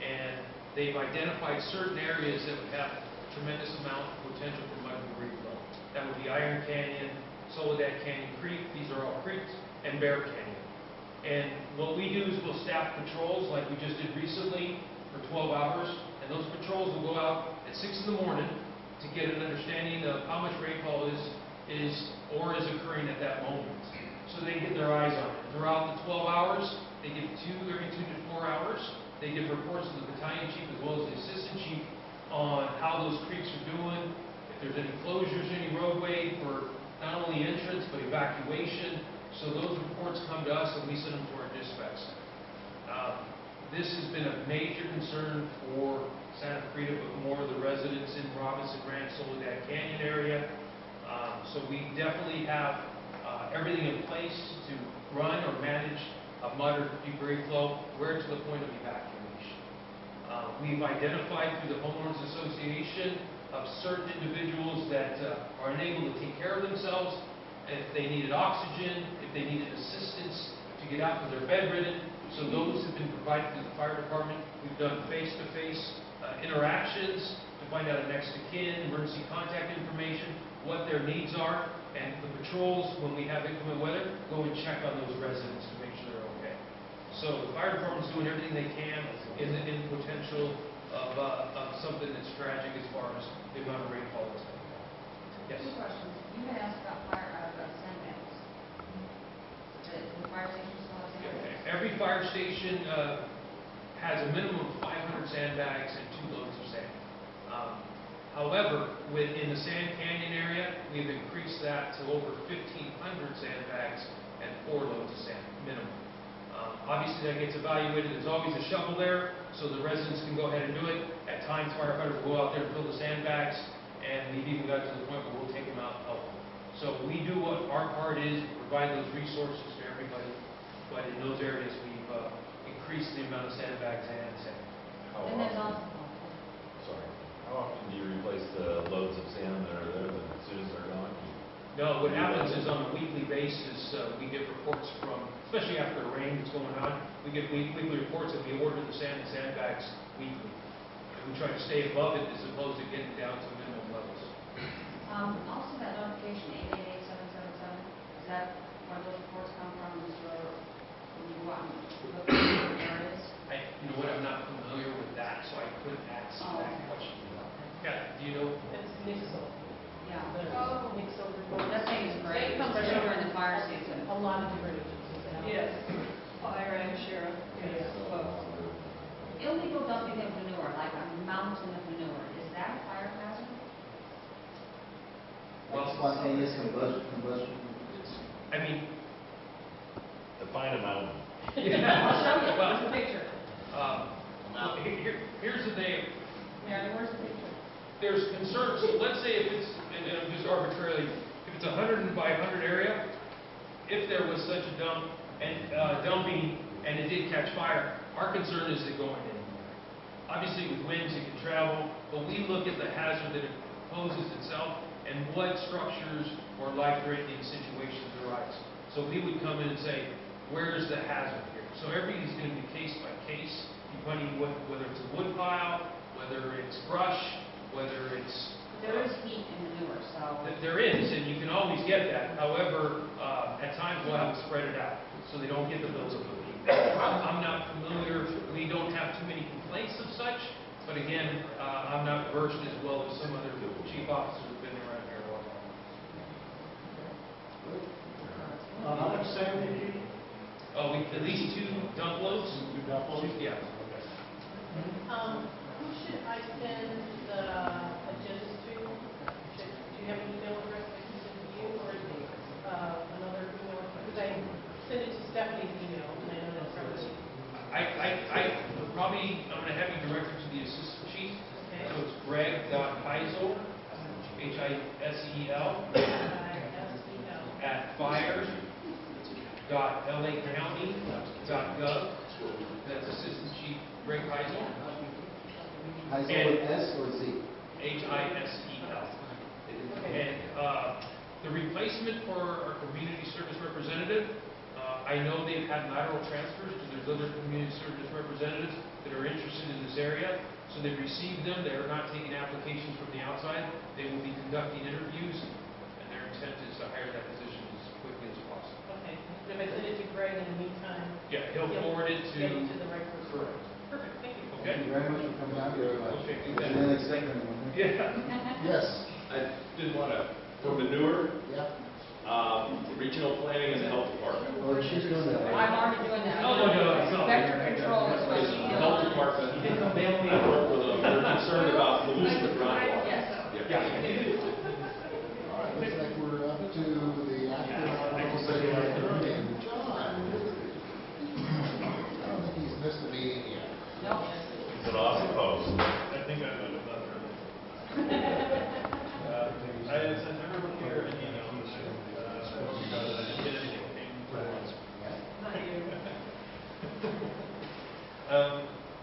and they've identified certain areas that would have a tremendous amount of potential for mud and debris flow. That would be Iron Canyon, Soledad Canyon Creek, these are all creeks, and Bear Canyon. And what we do is we'll staff patrols like we just did recently for 12 hours, and those patrols will go out at 6 in the morning to get an understanding of how much rainfall is occurring at that moment. So they get their eyes on it. Throughout the 12 hours, they give every 2 to 4 hours, they give reports to the battalion chief as well as the assistant chief on how those creeks are doing, if there's any closures, any roadway for not only entrance but evacuation. So those reports come to us and we send them to our dispatch center. This has been a major concern for Santa Cruz, but more of the residents in Robinson Ranch, Soledad Canyon area. So we definitely have everything in place to run or manage a mud or debris flow, where to the point of evacuation. We've identified through the Homeowners Association of certain individuals that are unable to take care of themselves, if they needed oxygen, if they needed assistance to get out because they're bedridden. So those have been provided to the fire department. We've done face-to-face interactions to find out next to kin, emergency contact information, what their needs are, and the patrols, when we have inclement weather, go and check on those residents to make sure they're okay. So the fire department's doing everything they can in the potential of something that's tragic as far as the amount of rainfall that's coming down. Yes? Two questions. You had asked about sandbags. The fire station still has sandbags? Every fire station has a minimum of 500 sandbags and 2 loads of sand. However, in the Sand Canyon area, we've increased that to over 1,500 sandbags and 4 loads of sand, minimum. Obviously, that gets evaluated. There's always a shovel there, so the residents can go ahead and do it. At times, firefighters will go out there and fill the sandbags, and we've even got to the point where we'll take them out and help them. So we do what our part is, provide those resources to everybody, but in those areas, we've increased the amount of sandbags and sand. And there's also, Sorry. How often do you replace the loads of sand that are there as soon as they're gone? No, what happens is on a weekly basis, we get reports from, especially after the rain that's going on, we get weekly reports that we order the sand and sandbags weekly. And we try to stay above it as opposed to getting down to minimum levels. also that notification 888777, is that where those reports come from, is when you go out and look at the areas? You know what, I'm not familiar with that, so I couldn't answer that question. Yeah, do you know? It's Nixle. Yeah. The Nixle report. That thing is great, It comes especially from during the fire season. a lot of different agencies. Yes. Fire and sheriff. Yes. Illegal dumping of manure, like a mountain of manure, is that a fire hazard? Spontaneous combustion. I mean, Define a mountain. I'll show you, Well, there's a picture. here's the thing. Yeah, where's the picture? There's concerns. So let's say if it's, and I'm just arbitrarily, if it's 100 by 100 area, if there was such a dump and dumping and it did catch fire, our concern is it going in. Obviously, with winds, it can travel, but we look at the hazard that it poses itself and what structures or life-threatening situations arise. So we would come in and say, where's the hazard here? So everything's going to be case by case, depending whether it's a wood pile, whether it's brush, whether it's... There is heat in manure, so... There is, and you can always get that. However, at times we'll have to spread it out, so they don't get the buildup of heat. I'm not familiar, we don't have too many complaints of such, but again, I'm not versed as well as some other chief officers who've been around here a while. How much sand do you need? Oh, we, at least 2 dump loads? Two dump loads? Yeah. Okay. Who should I send the agendas to? Do you have an email address I can send to you, or is it another email? Because I sent it to Stephanie's email, and I know that's probably. I'm going to have you direct it to the assistant chief. Okay. So it's greg.heisel, Hisel, at fires.lacounty.gov. That's Assistant Chief Greg Heisel. Heisel with S or Z? Hisel. And the replacement for our community service representative, I know they've had lateral transfers because there's other community service representatives that are interested in this area. So they've received them. They are not taking applications from the outside. They will be conducting interviews, and their intent is to hire that position as quickly as possible. Okay. If I send it to Greg in the meantime. Yeah, he'll forward it to. Get it to the right person. Correct. Perfect. Thank you. Okay. Thank you very much for coming out here. Okay. And then expect anyone. Yeah. Yes. I did want to, for manure, Yeah. regional planning and the health department. Oh, she's doing that. I'm already doing that. Oh, no, it's not. Vector control is what she's The health doing. department, You didn't come bail me. I work with them, they're concerned about pollution of groundwater. Yes. Yeah. All right, looks like we're up to the active John. I don't think he's missed a meeting yet. No. It's an awesome post. I think I would have done earlier. I had sent everyone here an email this year, because I didn't get anything for once. Not you.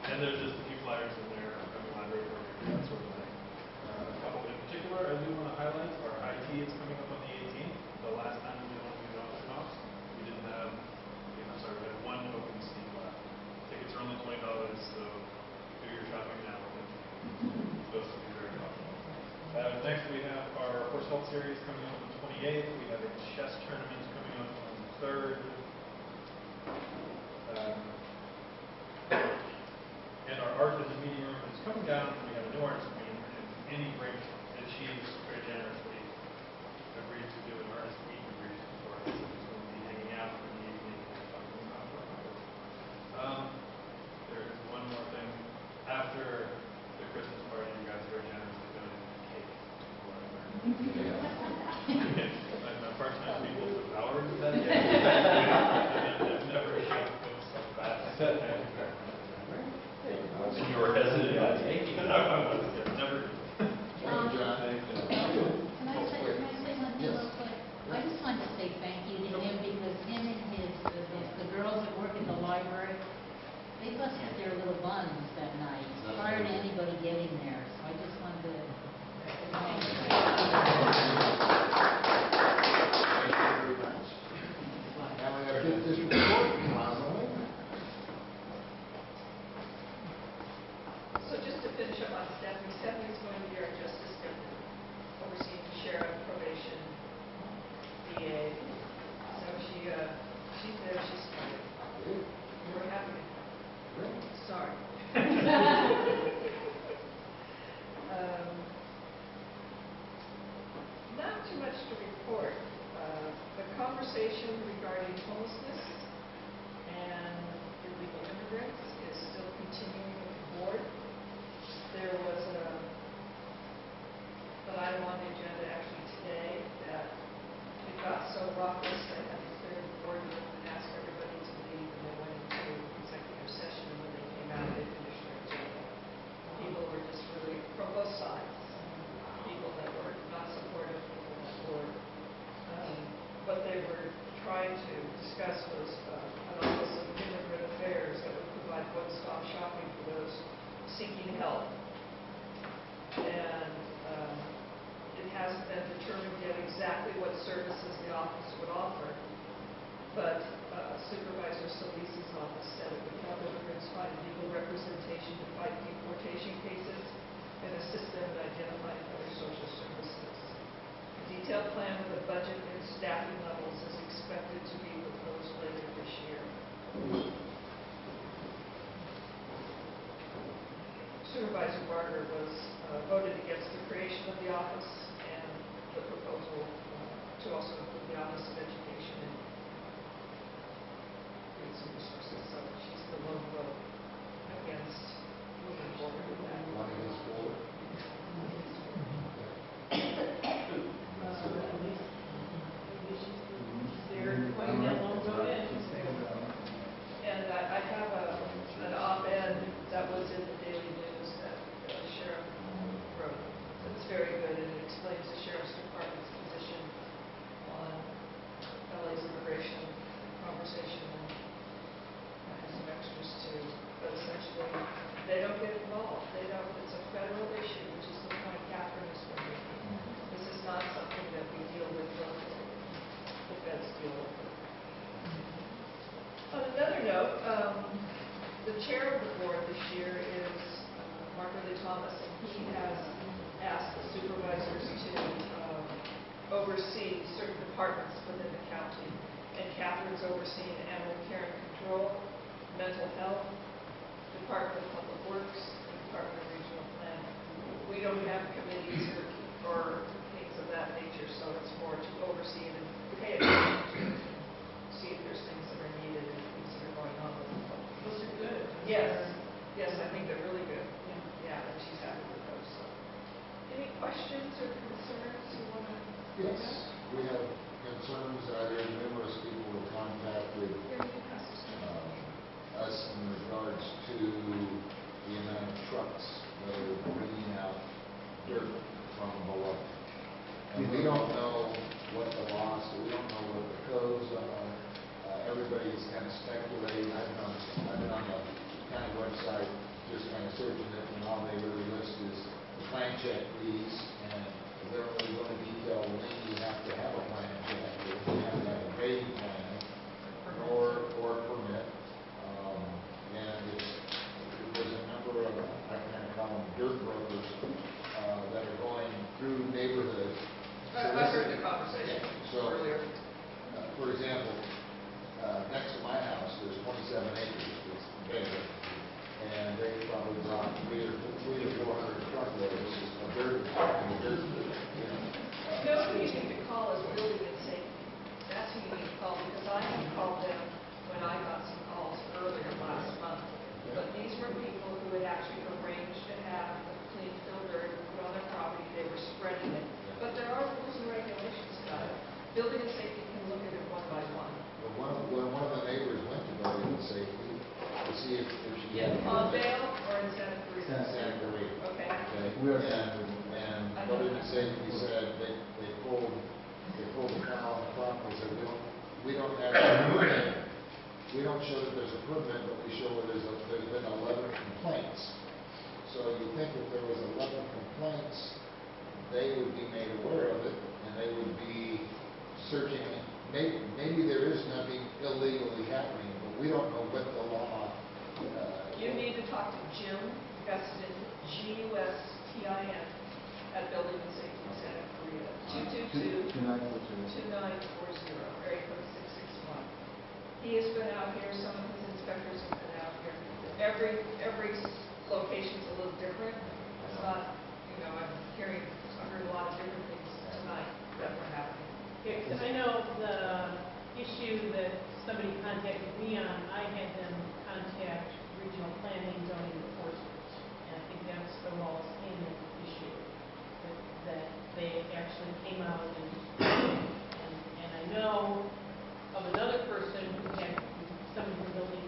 And there's just a few flyers in there from the library program, that sort of thing. A couple in particular I do want to highlight. Our IT is coming up on the 18th. The last time we did one of these office talks, we didn't have, we had one open seat left. Tickets are only $20, so do your shopping now. It's supposed to be very popular. Next, we have our horse health series coming up on the 28th. We have a chess tournament coming up on the 3rd. And our art in the meeting room is coming down. We have a new artist meeting, and Annie Brink, and she's very generously agreed to do an artist meet and greet for us. She's going to be hanging out in the evening and talking about her art. There is one more thing. After the Christmas party, you guys very generously donated cake to the library. My part-time people devoured that cake. I've never had books like that. Thank you very much. You were hesitant about taking it. I was, never. John. Thank you. Can I say one thing real quick? I just wanted to say thank you to him because him and the girls that work at the library, they busted their little buns that night prior to anybody getting there. So I just wanted to thank you. Now we have a good district court, Rosalind. So just to finish up on Stephanie, Stephanie's going to be our justice deputy, overseeing the sheriff, probation, DA. So she's there, she's started. We're happy. Sorry. Not too much to report. The conversation regarding homelessness and illegal immigrants is still continuing with the board. There was an item on the agenda actually today that it got so raucous that I had to clear the board room and ask everybody to leave, and they went into executive session, and when they came out, they finished their agenda. People were just really, from both sides, people that were not supportive, people that were, what they were trying to discuss was an office of immigrant affairs that would provide one-stop shopping for those seeking help. And it hasn't been determined yet exactly what services the office would offer, but Supervisor Solis's office said it would help immigrants find legal representation to fight deportation cases and assist them in identifying other social services. A detailed plan of the budget and staffing levels is expected to be proposed later this year. Supervisor Barger was voted against the creation of the office and the proposal to also include the Office of Education and note, the chair of the board this year is Mark Ridley Thomas, and he has asked the supervisors to oversee certain departments within the county. And Catherine's overseeing animal care and control, mental health, Department of Public Works, and Department of Regional Planning. We don't have committees or things of that nature, so it's more to oversee and pay attention to, see if there's things that are needed and things that are going on with the public. Those are good. Yes, yes, I think they're really good. Yeah, and she's happy with those, so. Any questions or concerns you want to? Yes, we have concerns. There are numerous people who contacted Here, you can pass this down. us in regards to the amount of trucks that are bringing out dirt from below. And we don't know what the laws, we don't know what the codes are. Everybody's kind of speculating. I've been on the county website just kind of searching it, and all they really list is the plan check fees, and they're really going to detail when you have to have a plan check, or when you have to have a grading plan, or permit. And there's a number of, I kind of call them dirt brokers, that are going through neighborhoods. I heard the conversation earlier. For example, next to my house, there's 27 acres, it's big, and they probably brought 300 to 400 truckloads of dirt, You know who you need to call is building and safety. That's who you need to call, because I had called them when I got some calls earlier last month. But these were people who had actually arranged to have the clean fill dirt put on their property. They were spreading it. But there are rules and regulations about it. Building and safety can look at it one by one. Well, one of the neighbors went to building and safety to see if she had. On Vale or in Santa Cruz? Santa Cruz. Okay. And building and safety said they pulled the cow on the top and said, we don't have a permit. We don't show that there's a permit, but we show that there's been 11 complaints. So you think if there was 11 complaints, they would be made aware of it, and they would be searching it. Maybe there is nothing illegally happening, but we don't know what the law. You need to talk to Jim Gustin, Gustin, at Building and Safety in Santa Cruz, 222-2940, area code 661. He has been out here, some of his inspectors have been out here. Every location's a little different. It's not, I'm heard a lot of different things tonight that were happening. Okay, because I know the issue that somebody contacted me on, I had them contact regional planning, zoning enforcement. And I think that's the Wallace Canyon issue, that they actually came out and I know of another person who had somebody from building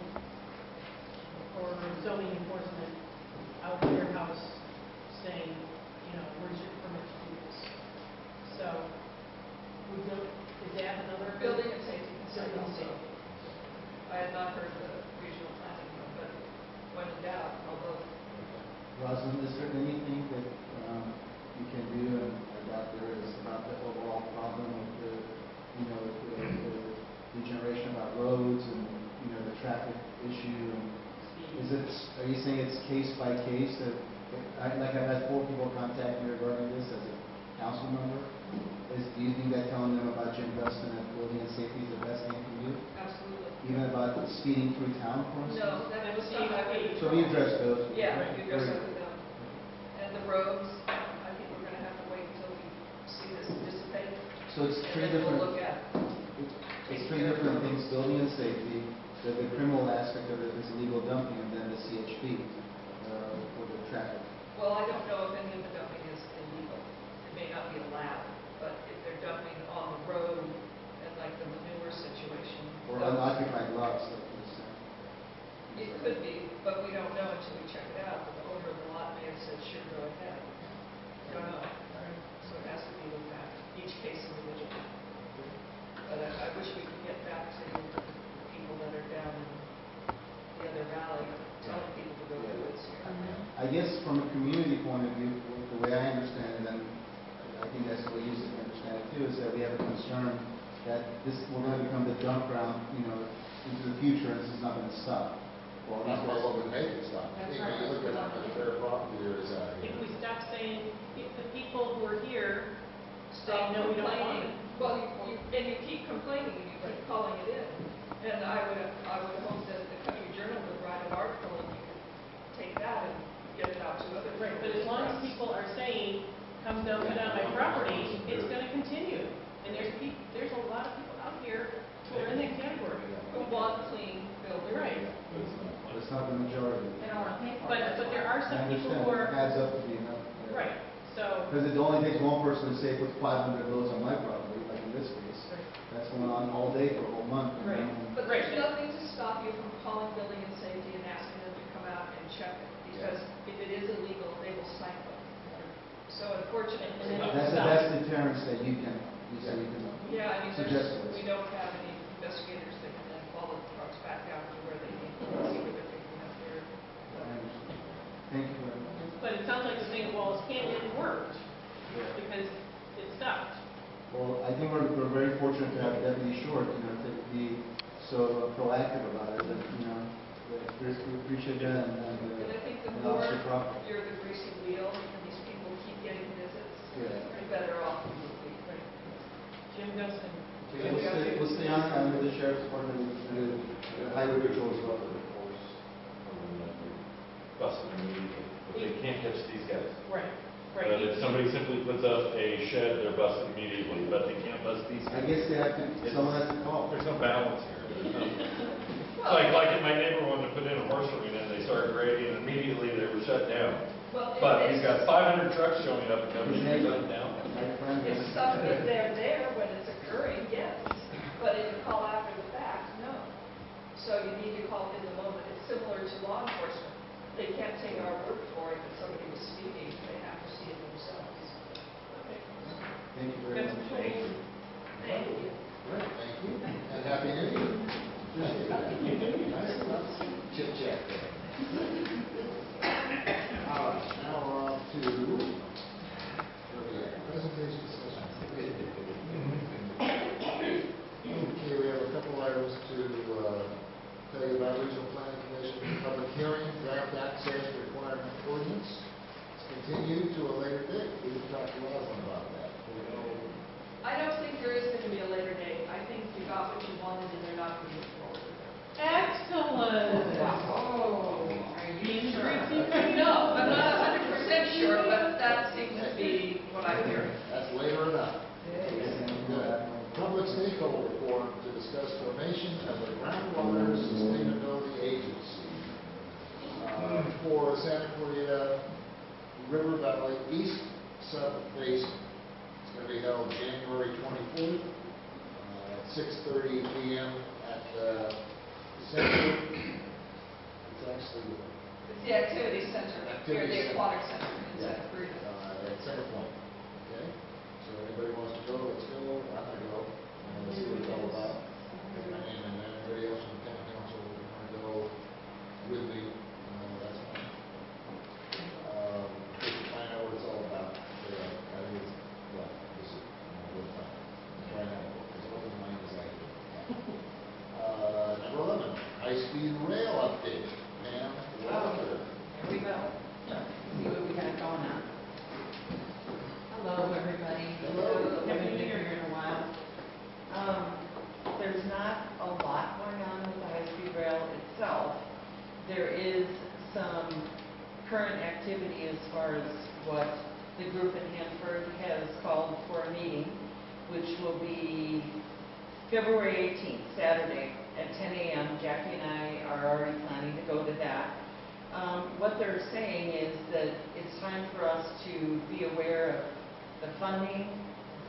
or zoning enforcement out at their house saying, where's your permit to do this? So, is that another? Building and safety concern Building and also. safety. I had not heard the regional planning one, but when in doubt, I'll vote. Rosalind, is there anything that you can do, and I doubt there is, about the overall problem with the degeneration about roads and, the traffic issue? And are you saying it's case by case? I've had 4 people contact me regarding this as a council member. Do you think that telling them about Jim Gustin and building and safety is the best thing for you? Absolutely. Even about speeding through town, for instance? No, that was not my way. So we address those? Yeah, you address Great. it with them. And the roads, I think we're going to have to wait until we see this dissipate. So it's And three then we'll different, look at. it's 3 different things: building and safety, the criminal aspect of it is illegal dumping, and then the CHP for the traffic. Well, I don't know if any of the dumping is illegal. It may not be allowed, but if they're dumping on the road and like the manure situation. Or those- unoccupied lots, like you said. It could be, but we don't know until we check it out. The owner of the lot may have said, sure, go ahead. Don't know. So it has to be looked at, each case individually. But I wish we could get back to the people that are down in the other valley, telling people to go do it. I guess from a community point of view, the way I understand it, and I think that's the way you understand it too, is that we have a concern that this, we're gonna become the dump ground, you know, into the future, and this is not gonna stop. Well, that's why what would make it stop. That's You know, you right. look at how much fair property there is out If here. we stop saying, if the people who are here say, Stop no, we don't want complaining. it. Well, you keep complaining, and you keep calling it in. And I would hope that the Country Journal would write an article, and you could take that and get it out to other people. Right, but as long as people are saying, come dump it on my property, it's gonna continue. And there's a lot of people out here who are in that category. Who want clean buildings. Right. But it's not the majority. They don't want to pay for it. But there are I some people understand, who it are, adds up to be enough. right, so, Because it only takes one person to say, put 500 loads on my property, like in this case. That's going on all day for a whole month. and Right. then- But there's nothing to stop you from calling building and safety and asking them to come out and check it, because if it is illegal, they will cite them. So unfortunately, And then- That's the best deterrence that you can, yeah, I mean, suggest to us. we don't have any investigators that can then follow the trucks back down to where they need to see what they're picking up there. I understand. Thank you very much. but it sounds like you're saying, well, it can't get worked because it stopped. Well, I think we're very fortunate to have Deputy Short, you know, to be so proactive about it, that, you know, we appreciate that, And I think the and more Officer Crawford. you're the greasy wheel, and these people keep getting visits, Yeah. the better off you will be. Jim Guston. Okay, we'll stay on with the Sheriff's Department and the Highway Patrol as well. Bust them immediately, but they can't catch these guys. Right, But if somebody simply puts up a shed, they're busted immediately, but they can't bust these I guys. guess they have to, someone has to call. There's no balance here. There's no, it's like if my neighbor wanted to put in a horse arena and they started grading, and immediately they were shut down. Well, But if he's got 500 trucks showing up and coming and shut them down. My friend If is. they're there when it's occurring, yes, but if you call after the fact, no. So you need to call in the moment. It's similar to law enforcement. They can't take our word for it that somebody was speaking, they have to see it themselves. Thank you very much. Thank you. Thank you. Great, thank you, and Happy New Year. Nice enough. Chit chat there. All right, now we're on to, where we at? Presentation session. Okay, we have a couple items to tell you about Regional Planning Commission public hearing, draft access requirement ordinance. It's continued to a later date. We can talk to Roslyn about that. I don't think there is going to be a later date. I think you got what you wanted and they're not going to move forward with it. Excellent. Oh, are you sure? No, I'm not 100% sure, but that seems to be what I'm hearing. That's later enough. Good. Public stakeholder forum to discuss formation of the Groundwater Sustainability Agency for Santa Clarita River Valley East Sub-Basin. It's going to be held January 24th, at 6:30 p.m. at the center. It's actually It's the activity center, here, Activity the center. aquatic center in Santa Cruz. at Center Point. Okay? So anybody wants to go, let's go. I'm going to go. And let's see what it's all about. Get my name in there. Anybody else from the town council want to go with me? That's fine. Just to find out what it's all about. I think it's, well, this is, we'll find out. Try that one, as open mind as I can. Number 11, high-speed rail update. Ma'am, welcome. Here we go. See what we got going on. Hello, everybody. Hello. Haven't been here in a while. There's not a lot going on with the high-speed rail itself. There is some current activity as far as what the group in Hanford has called for a meeting, which will be February 18th, Saturday, at 10 a.m. Jackie and I are already planning to go to that. What they're saying is that it's time for us to be aware of the funding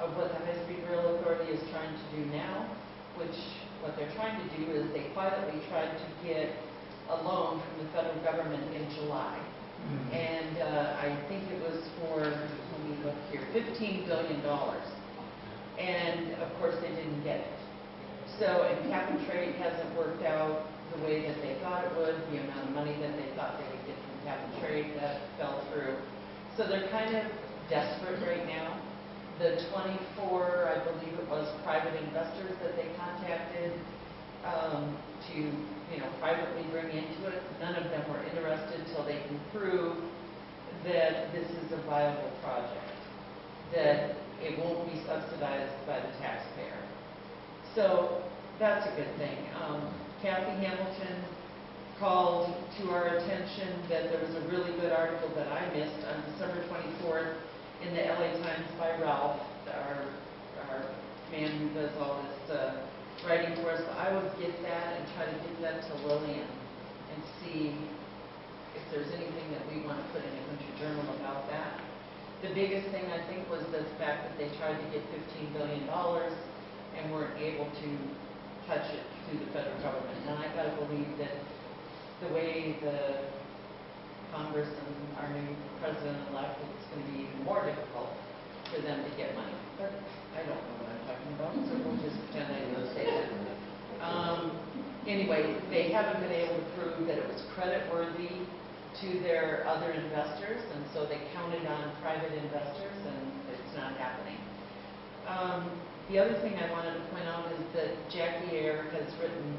of what the High-Speed Rail Authority is trying to do now, which what they're trying to do is they quietly tried to get a loan from the federal government in July. And I think it was for, let me look here, $15 billion. And of course, they didn't get it. So, and cap and trade hasn't worked out the way that they thought it would, the amount of money that they thought they would get from cap and trade, that fell through. So they're kind of desperate right now. the 24, I believe it was, private investors that they contacted to, privately bring into it. None of them were interested till they can prove that this is a viable project, that it won't be subsidized by the taxpayer. So that's a good thing. Kathy Hamilton called to our attention that there was a really good article that I missed on December 24th in the LA Times by Ralph, our man who does all this writing for us. So I would get that and try to get that to Lillian and see if there's anything that we want to put in a country journal about that. The biggest thing I think was the fact that they tried to get $15 billion and weren't able to touch it through the federal government. And I got to believe that the way the Congress and our new president-elect, it's going to be even more difficult for them to get money. But I don't know what I'm talking about, so we'll just pretend I didn't say that. Anyway, they haven't been able to prove that it was credit-worthy to their other investors, and so they counted on private investors, and it's not happening. The other thing I wanted to point out is that Jackie Ayer has written,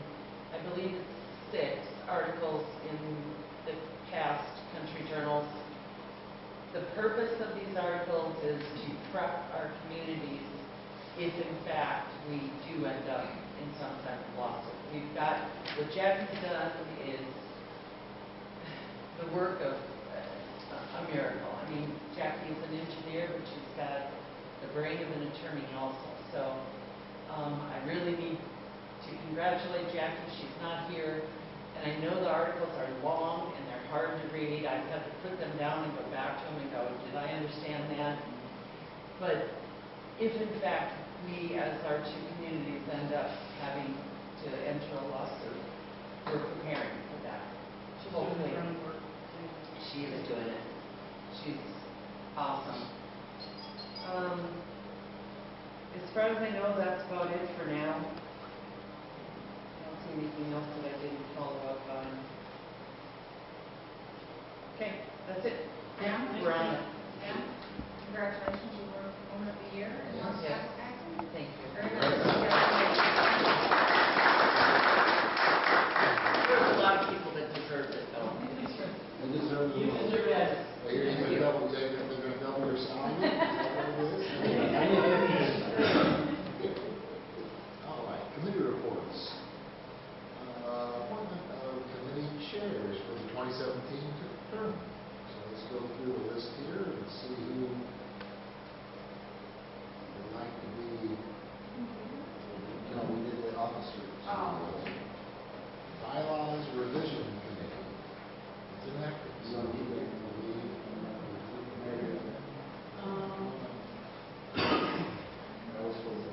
I believe it's 6 articles in the past country journals. The purpose of these articles is to prep our communities if in fact we do end up in some type of lawsuit. We've got, what Jackie's done is the work of a miracle. I mean, Jackie is an engineer, but she's got the brain of an attorney also. So I really need to congratulate Jackie. She's not here. And I know the articles are long and they're hard to read. I've had to put them down and go back to them and go, did I understand that? But if in fact we as our 2 communities end up having to enter a lawsuit, we're preparing for that. Hopefully. She is doing it. She's awesome. As far as I know, that's about it for now. I don't see anything else that I didn't follow up on. Okay, that's it. Yeah, We're on it. yeah. Congratulations, you were Woman of the Year in Los Yes. Angeles. Thank you. Very nice. Congratulations. There's a lot of people that deserve it, though. I deserve You it. deserve it. Are you going to double, they're going to double your salary? Is that what it is? All right, committee reports. Appointment of committee chairs for the 2017 term. So let's go through the list here and see who would like to be. No, we did the officers. Bylaws Revision Committee. It's an active. You want to keep it? That was for the...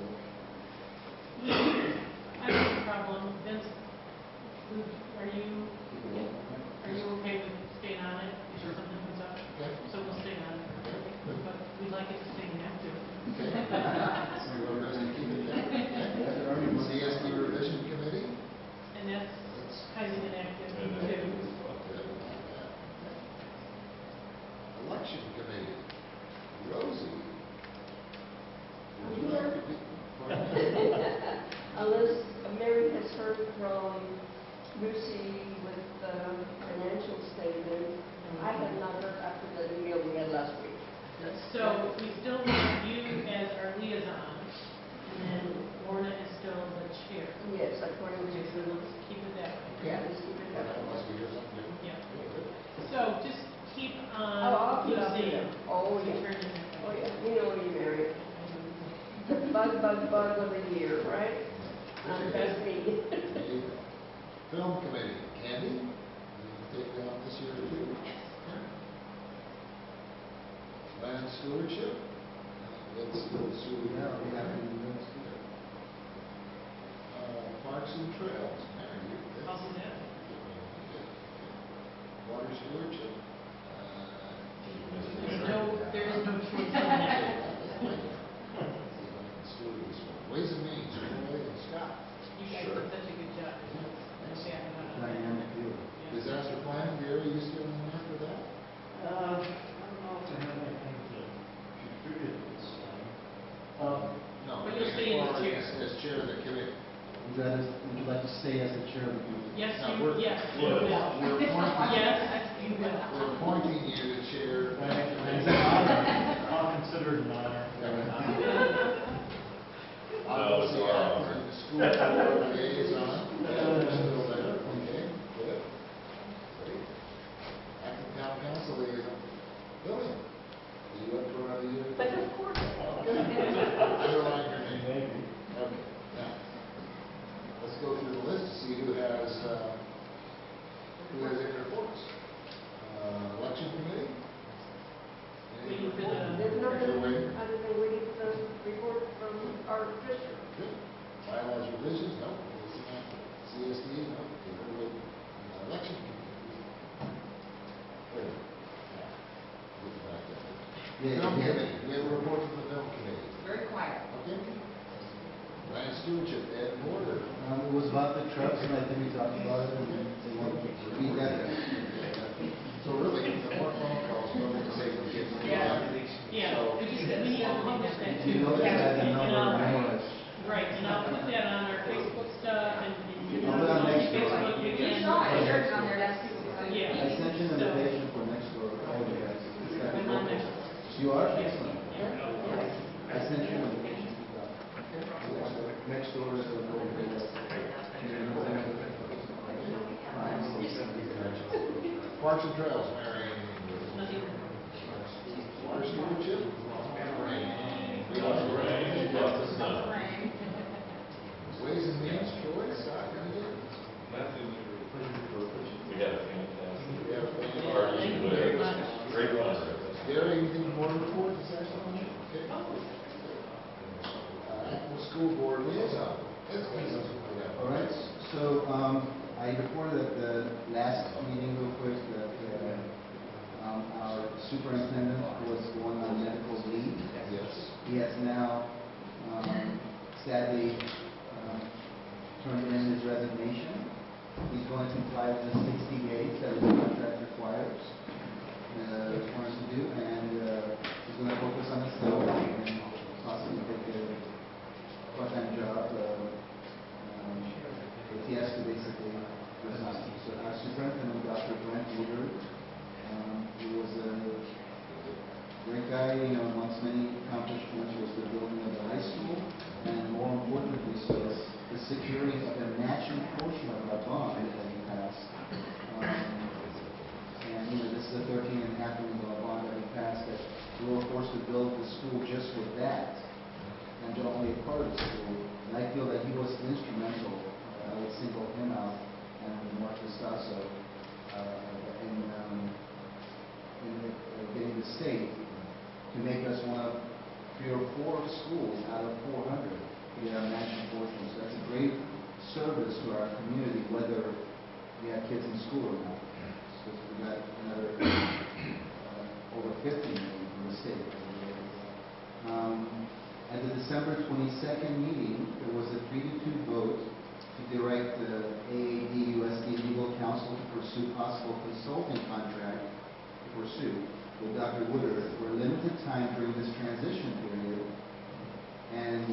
I have a problem. Vince, are you okay with staying on it? Is there something comes up? Okay. So we'll stay on it. But we'd like it to stay active. Okay. So we're going to keep it there. Okay. CSD Revision Committee. And that's kind of inactive too. Election Committee. Rosie. Would you Yeah. like to be? Unless Mary has heard from Lucy with the financial statement, I have not heard after the email we had last week. So we still have you as our liaison, and then Lorna is still the chair. Yes, according to So the, let's keep it that way. yeah, let's keep it that way. Unless we hear something different. Yeah. So just keep Oh, I'll on keep up with Lucy. them. Oh, yeah. Returning. Oh, yeah, you know you, Mary. The bug of the year, right? That's me. Film Committee. Candy? You take that on this year too? Land Stewardship? It's Sue. Yeah, we have to do this. Parks and Trails. Mary, you. I'll do that. Water Stewardship. There is no choice in that. Ways and Means, Roy and Scott. You guys Sure. did such a good job. Yeah, Dynamic view. Disaster Planning, Gary, you still in there for that? I don't know if I have anything to contribute this time. would you like to stay as the chair of the committee? Yes, Now, you, yes, you we're will. appointing- Yes, you will. We're appointing you the chair. It's an honor. I'll consider it an honor. I'll it's see our acting honor. in the school board liaison. We're still there, okay, good. Great. Acting town council liaison. Billy, are you up for another year? But of course. Okay. Underline your name. Okay, now, let's go through the list to see who has any reports. Election committee? Any Waiting for report? the- There's nothing, You're waiting? other than waiting for the report from our district. Good. Bylaws revisions, no. CSD, no. Okay, we're waiting. Election committee. Good. Now, get back to that. Yeah, Film yeah. committee, we have a report from the film committee. Very quiet. Okay. Land stewardship, Ed Porter. It was about the trucks, and I think we talked about it, and they want to repeat that. So really, the more phone calls, we're going to say we're getting. Yeah, So- we need to publish that too. You know that I had the number And I'll- memorized. Right, and I'll put that on our Facebook stuff and. I'll put it on next door. Facebook You again. saw it, there's on there, that's people. Yeah. I sent you an invitation for next door. Oh, yes. I'm on next. You are? Yeah. Excellent. I sent you an invitation. Next door is a little bit. Parks and Trails, Mary Ann. Nothing. Water stewardship, Rain. Lots of snow. Ways and Means, Troy, Scott, anything? We had a fantastic We have a- party Thank you with very much. great fun. Gary, anything more to report this afternoon? Okay. Acting school board liaison. All right, so, I reported at the last meeting real quick that, our superintendent was going on medical leave. Yes. He has now, sadly, turned in his resignation. He's going to comply with the 60 days that his contract requires, for him to do, and, he's going to focus on himself and possibly take a part-time job, if he has to basically resign. So our superintendent, Dr. Brent Woodard, he was a great guy, amongst many accomplishments was the building of the high school, and more importantly was the securing of the matching portion of our bond that we passed. And, this is a $13.5 million bond that we passed that we were forced to build the school just with that, and only a part of the school. And I feel that he was instrumental. I would single him out and Mark Vistasso in getting the state to make us one of 3 or 4 schools out of 400 to get our matching portion. So that's a great service to our community, whether we have kids in school or not. So we got another over 50 million from the state. At the December 22nd meeting, there was a 3-2 vote to direct the AAD-USD Legal Counsel to pursue possible consulting contract to pursue with Dr. Woodard for a limited time during this transition period. And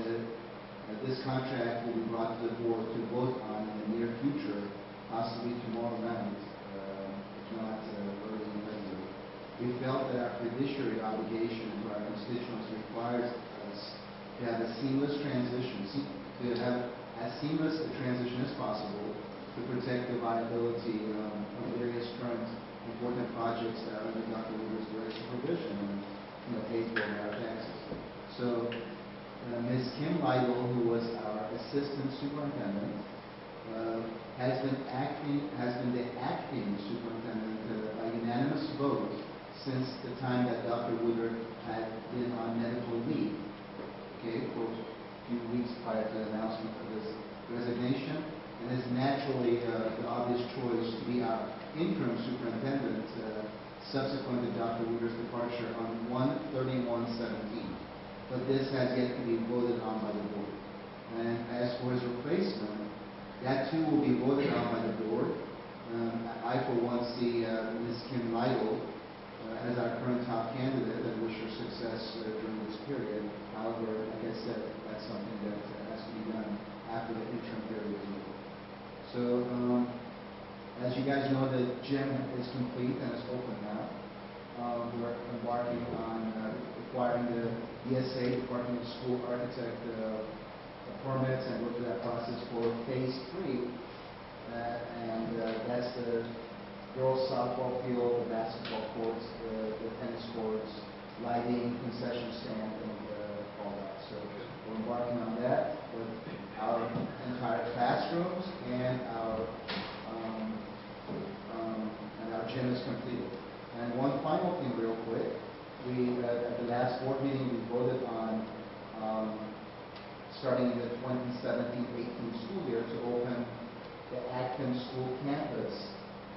this contract will be brought to the board to vote on in the near future, possibly tomorrow night, if not early in February. We felt that our fiduciary obligation to our constituents requires us to have a seamless transition, to have as seamless a transition as possible to protect the viability of various current important projects that are under Dr. Woodard's direct supervision and paid for by our taxes. So Ms. Kim Lytle, who was our assistant superintendent, has been the acting superintendent by unanimous vote since the time that Dr. Woodard had been on medical leave, for a few weeks prior to the announcement of his resignation, and is naturally the obvious choice to be our interim superintendent subsequent to Dr. Woodard's departure on 1/31/17. But this has yet to be voted on by the board. And as for his replacement, that too will be voted on by the board. I, for one, see Ms. Kim Lytle as our current top candidate and wish her success during this period. However, like I said, that's something that has to be done after the interim period is over. So, as you guys know, the gym is complete and is open now. We're embarking on acquiring the DSA, Department of School Architect permits, and go through that process for phase 3. That's the girls softball field, the basketball courts, the tennis courts, lighting, concession stand, and all that. So we're embarking on that with our entire classrooms and our gym is completed. And one final thing real quick, we at the last board meeting we voted on starting in the 2017-18 school year to open the Atkins School campus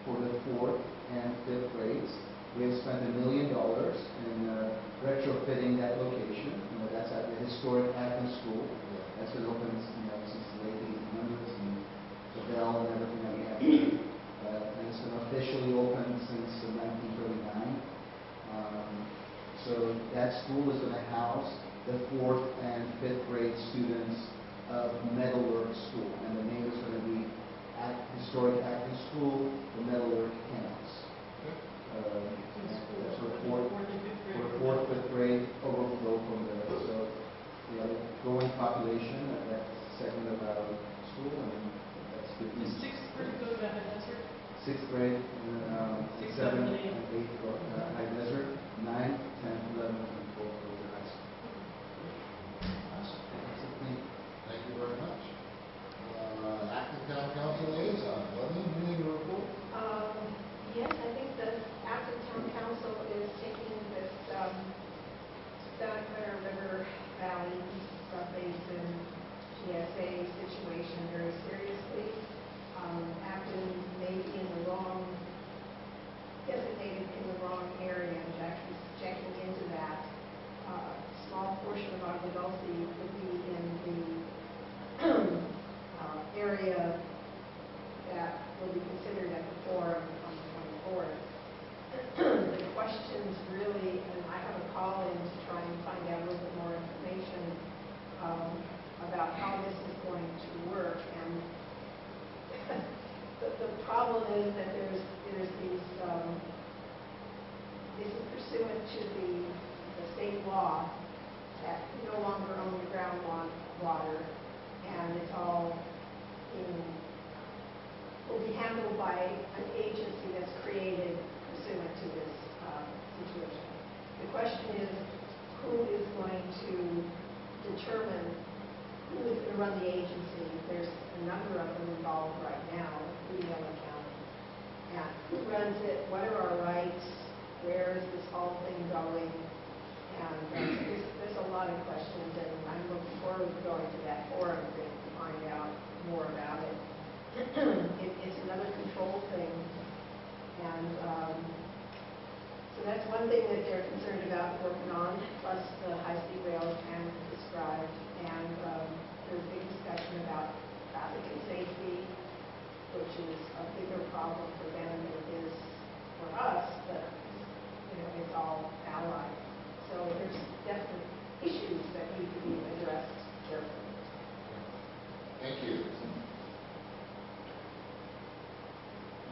for the 4th and 5th grades. We have spent $1 million in retrofitting that location. That's at the historic Atkins School. That's been open since the late 1800s, and the bell and everything that we have there. And it's been officially open since 1939. So that school is going to house the 4th and 5th grade students of Metalwork School, and the name is going to be Historic Atkins School, the Metalwork Campus. That's for 4th, 5th grade, overflow from the growing population of that segment of our school, and that's good news. 6th grade go to High Desert? 6th grade, and 7th and 8th go to High Desert, 9th, 10th, 11th, and 12th go to high school. Awesome. Thank you very much. Acting Town Council liaison, Lillian, anything to report? Yes, I think the Acton Town Council is taking this Santa Clara River Valley Sub-Basin GSA situation very seriously. Acton may be designated in the wrong area, and Jackie's checking into that. Small portion of Agua Dulce would be in the area that will be considered at the forum on the 24th. The questions really, and I have a call in to try and find out a little bit more information about how this is going to work. And the problem is that there's these, this is pursuant to the state law that you no longer own the groundwater, and it's all will be handled by an agency that's created pursuant to this situation. The question is, who is going to determine who is going to run the agency? There's a number of them involved right now, including LA County. And who runs it? What are our rights? Where is this whole thing going? And there's a lot of questions, and I'm looking forward to going to that forum to find out more about it. It's another control thing, and so that's one thing that they're concerned about working on, plus the high-speed rail as Pam described, and there's a big discussion about traffic and safety, which is a bigger problem for them than it is for us, but it's all allied. So there's definitely issues that need to be addressed carefully. Thank you.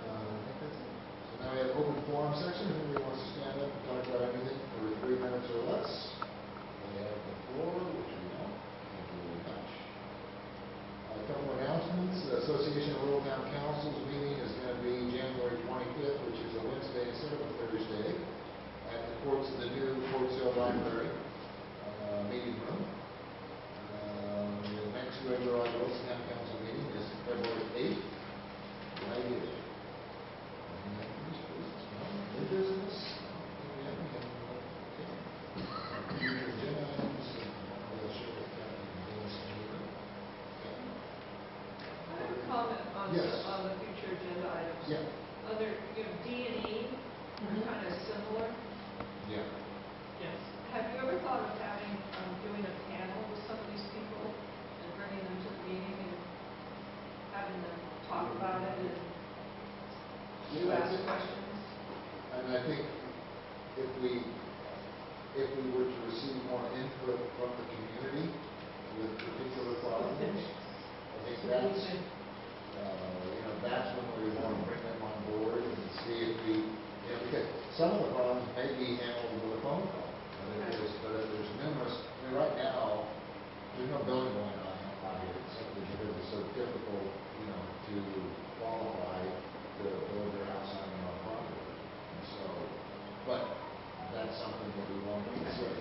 I think that's it. So now we have open forum section. Anybody wants to stand up and talk about anything for 3 minutes or less? They have the floor, which we don't. Thank you very much. A couple announcements. The Association of Rural Town Councils meeting is going to be January 25th, which is a Wednesday instead of a Thursday, at the new Fort Sill Library meeting room. The next regular Agua Dulce Town Council meeting is February 8th, right here. New business? We have any? Okay. Future agenda items, we'll share with Captain Dennis later. I have a comment on Yes. on the future agenda items. Yeah. Other, D&E are kind of similar. Yeah. Yes. Have you ever thought of doing a panel with some of these people and bringing them to the meeting and having them talk about it and you ask questions? And I think if we were to receive more input from the community with particular problems, I think that's, that's when we want to bring them on board and see if because some of the problems may be handled with a phone call, but if there's numerous, right now, there's no building going on out here, simply because it's so difficult, to qualify to build your house on your own property. And so, but that's something that we want to consider.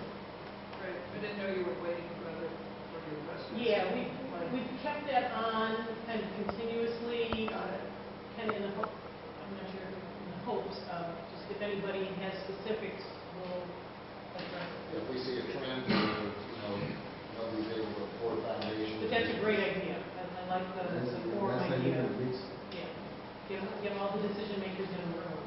Right, I didn't know you were waiting for your questions. Yeah, we've kept that on kind of continuously, kind of in the hope, I'm not sure, in the hopes of just if anybody has specifics, we'll address it. If we see a trend, nobody's able to afford foundations. But that's a great idea. I like the forum idea. Yeah. Get all the decision makers in a room.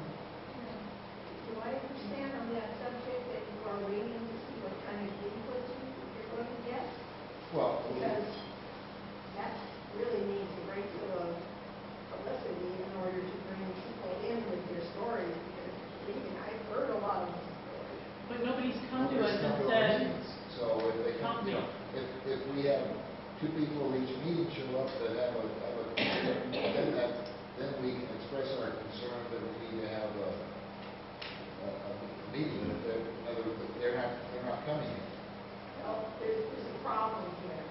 Do I understand on that subject that you are waiting to see what kind of input you're going to get? Well, Because that really needs a great deal of publicity in order to bring people in with their stories. Because believe me, I've heard a lot of stories. But nobody's come to us nobody's and come to our said, meetings. So if they come, if we have 2 people each meeting show up that have then we can express our concern that we need to have a meeting. They're not coming in. Well, there's a problem here,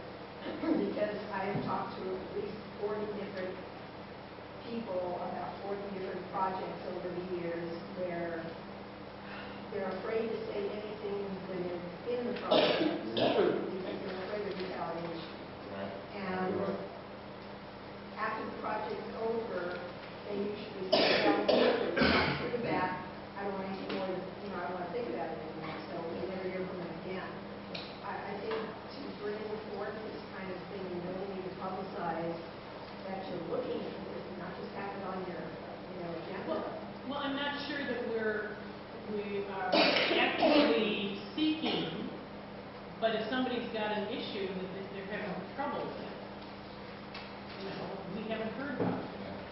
because I have talked to at least 40 different people about 40 different projects over the years where they're afraid to say anything that is in the project because they're afraid of retaliation. Right. And after the project's over, they usually say, well, it's pretty bad. I don't want any more, I don't want to think about it anymore, so we never hear from them again. I think to bring forth this kind of thing, you really need to publicize that you're looking at this, and not just have it on your, agenda. well, I'm not sure that we are actively seeking, but if somebody's got an issue that they're having trouble with, we haven't heard about it.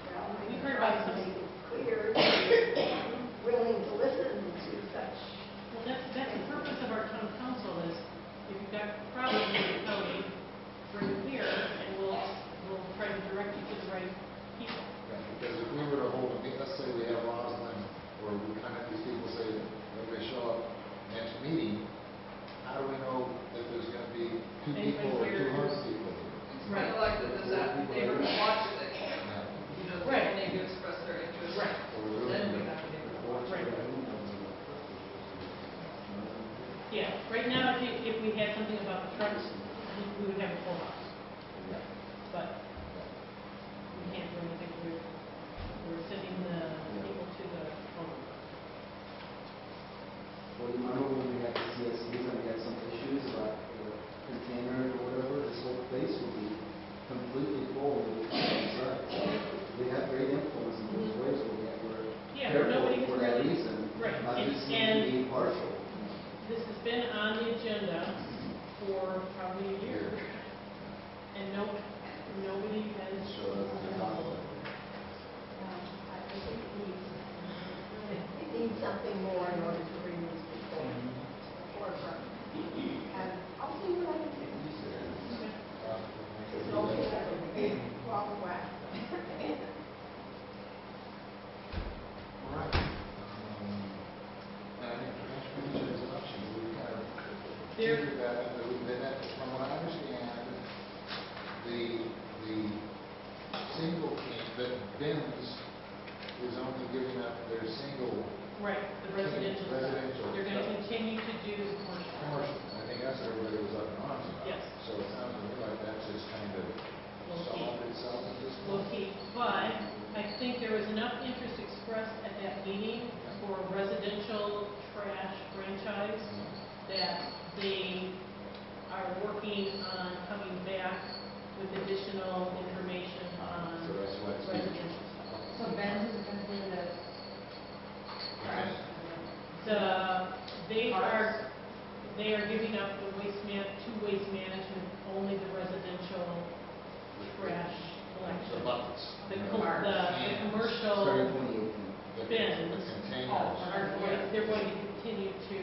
Well, We've I heard try about to some. make it clear that you're willing to listen to such. Well, that's the purpose of our town council is if you've got problems in the county, bring them here and we'll try to direct you to the right people. Yeah, because if we were to hold a meeting, let's say we have Roslyn, or we kind of these people say, everybody show up next meeting, how do we know that there's going to be 2 people or 200 people? It's kind of like this neighborhood watch thing. Right. They need to express their interest. Right. Then we have a neighborhood watch. Right. Yeah, right now, if we had something about the trucks, we would have a full house. But we can't do anything. We're sending the people to the phone. Well, you remember when we had the CSDs and we had some issues about the container or whatever, this whole place would be completely full with trucks. They have great influence in those ways, but we're Yeah, careful nobody for can that really- reason, right, not and- just seem and- to be partial. This has been on the agenda for probably a year, and nobody has. So that's the conflict. I think it needs something more in order to bring these people to the forefront. And I'll see what I can do. It's no wrong way. All right. And I think transportation is an option. We kind of figured that we've been at, from what I understand, the single bins is only giving up their single Right, the residential. Residential. They're going to continue to do commercial. commercial. I think that's what everybody was up in arms about. Yes. So it sounds to me like that's just kind of solved itself at this point. Low-key, but I think there was enough interest expressed at that meeting for a residential trash franchise that they are working on coming back with additional information on So that's why it's residential stuff. So Ben's is going to do the trash? They are giving up the to waste management, only the residential trash So collection. buckets. The you know, commercial Starting 2018. the bins containers. they're going to continue to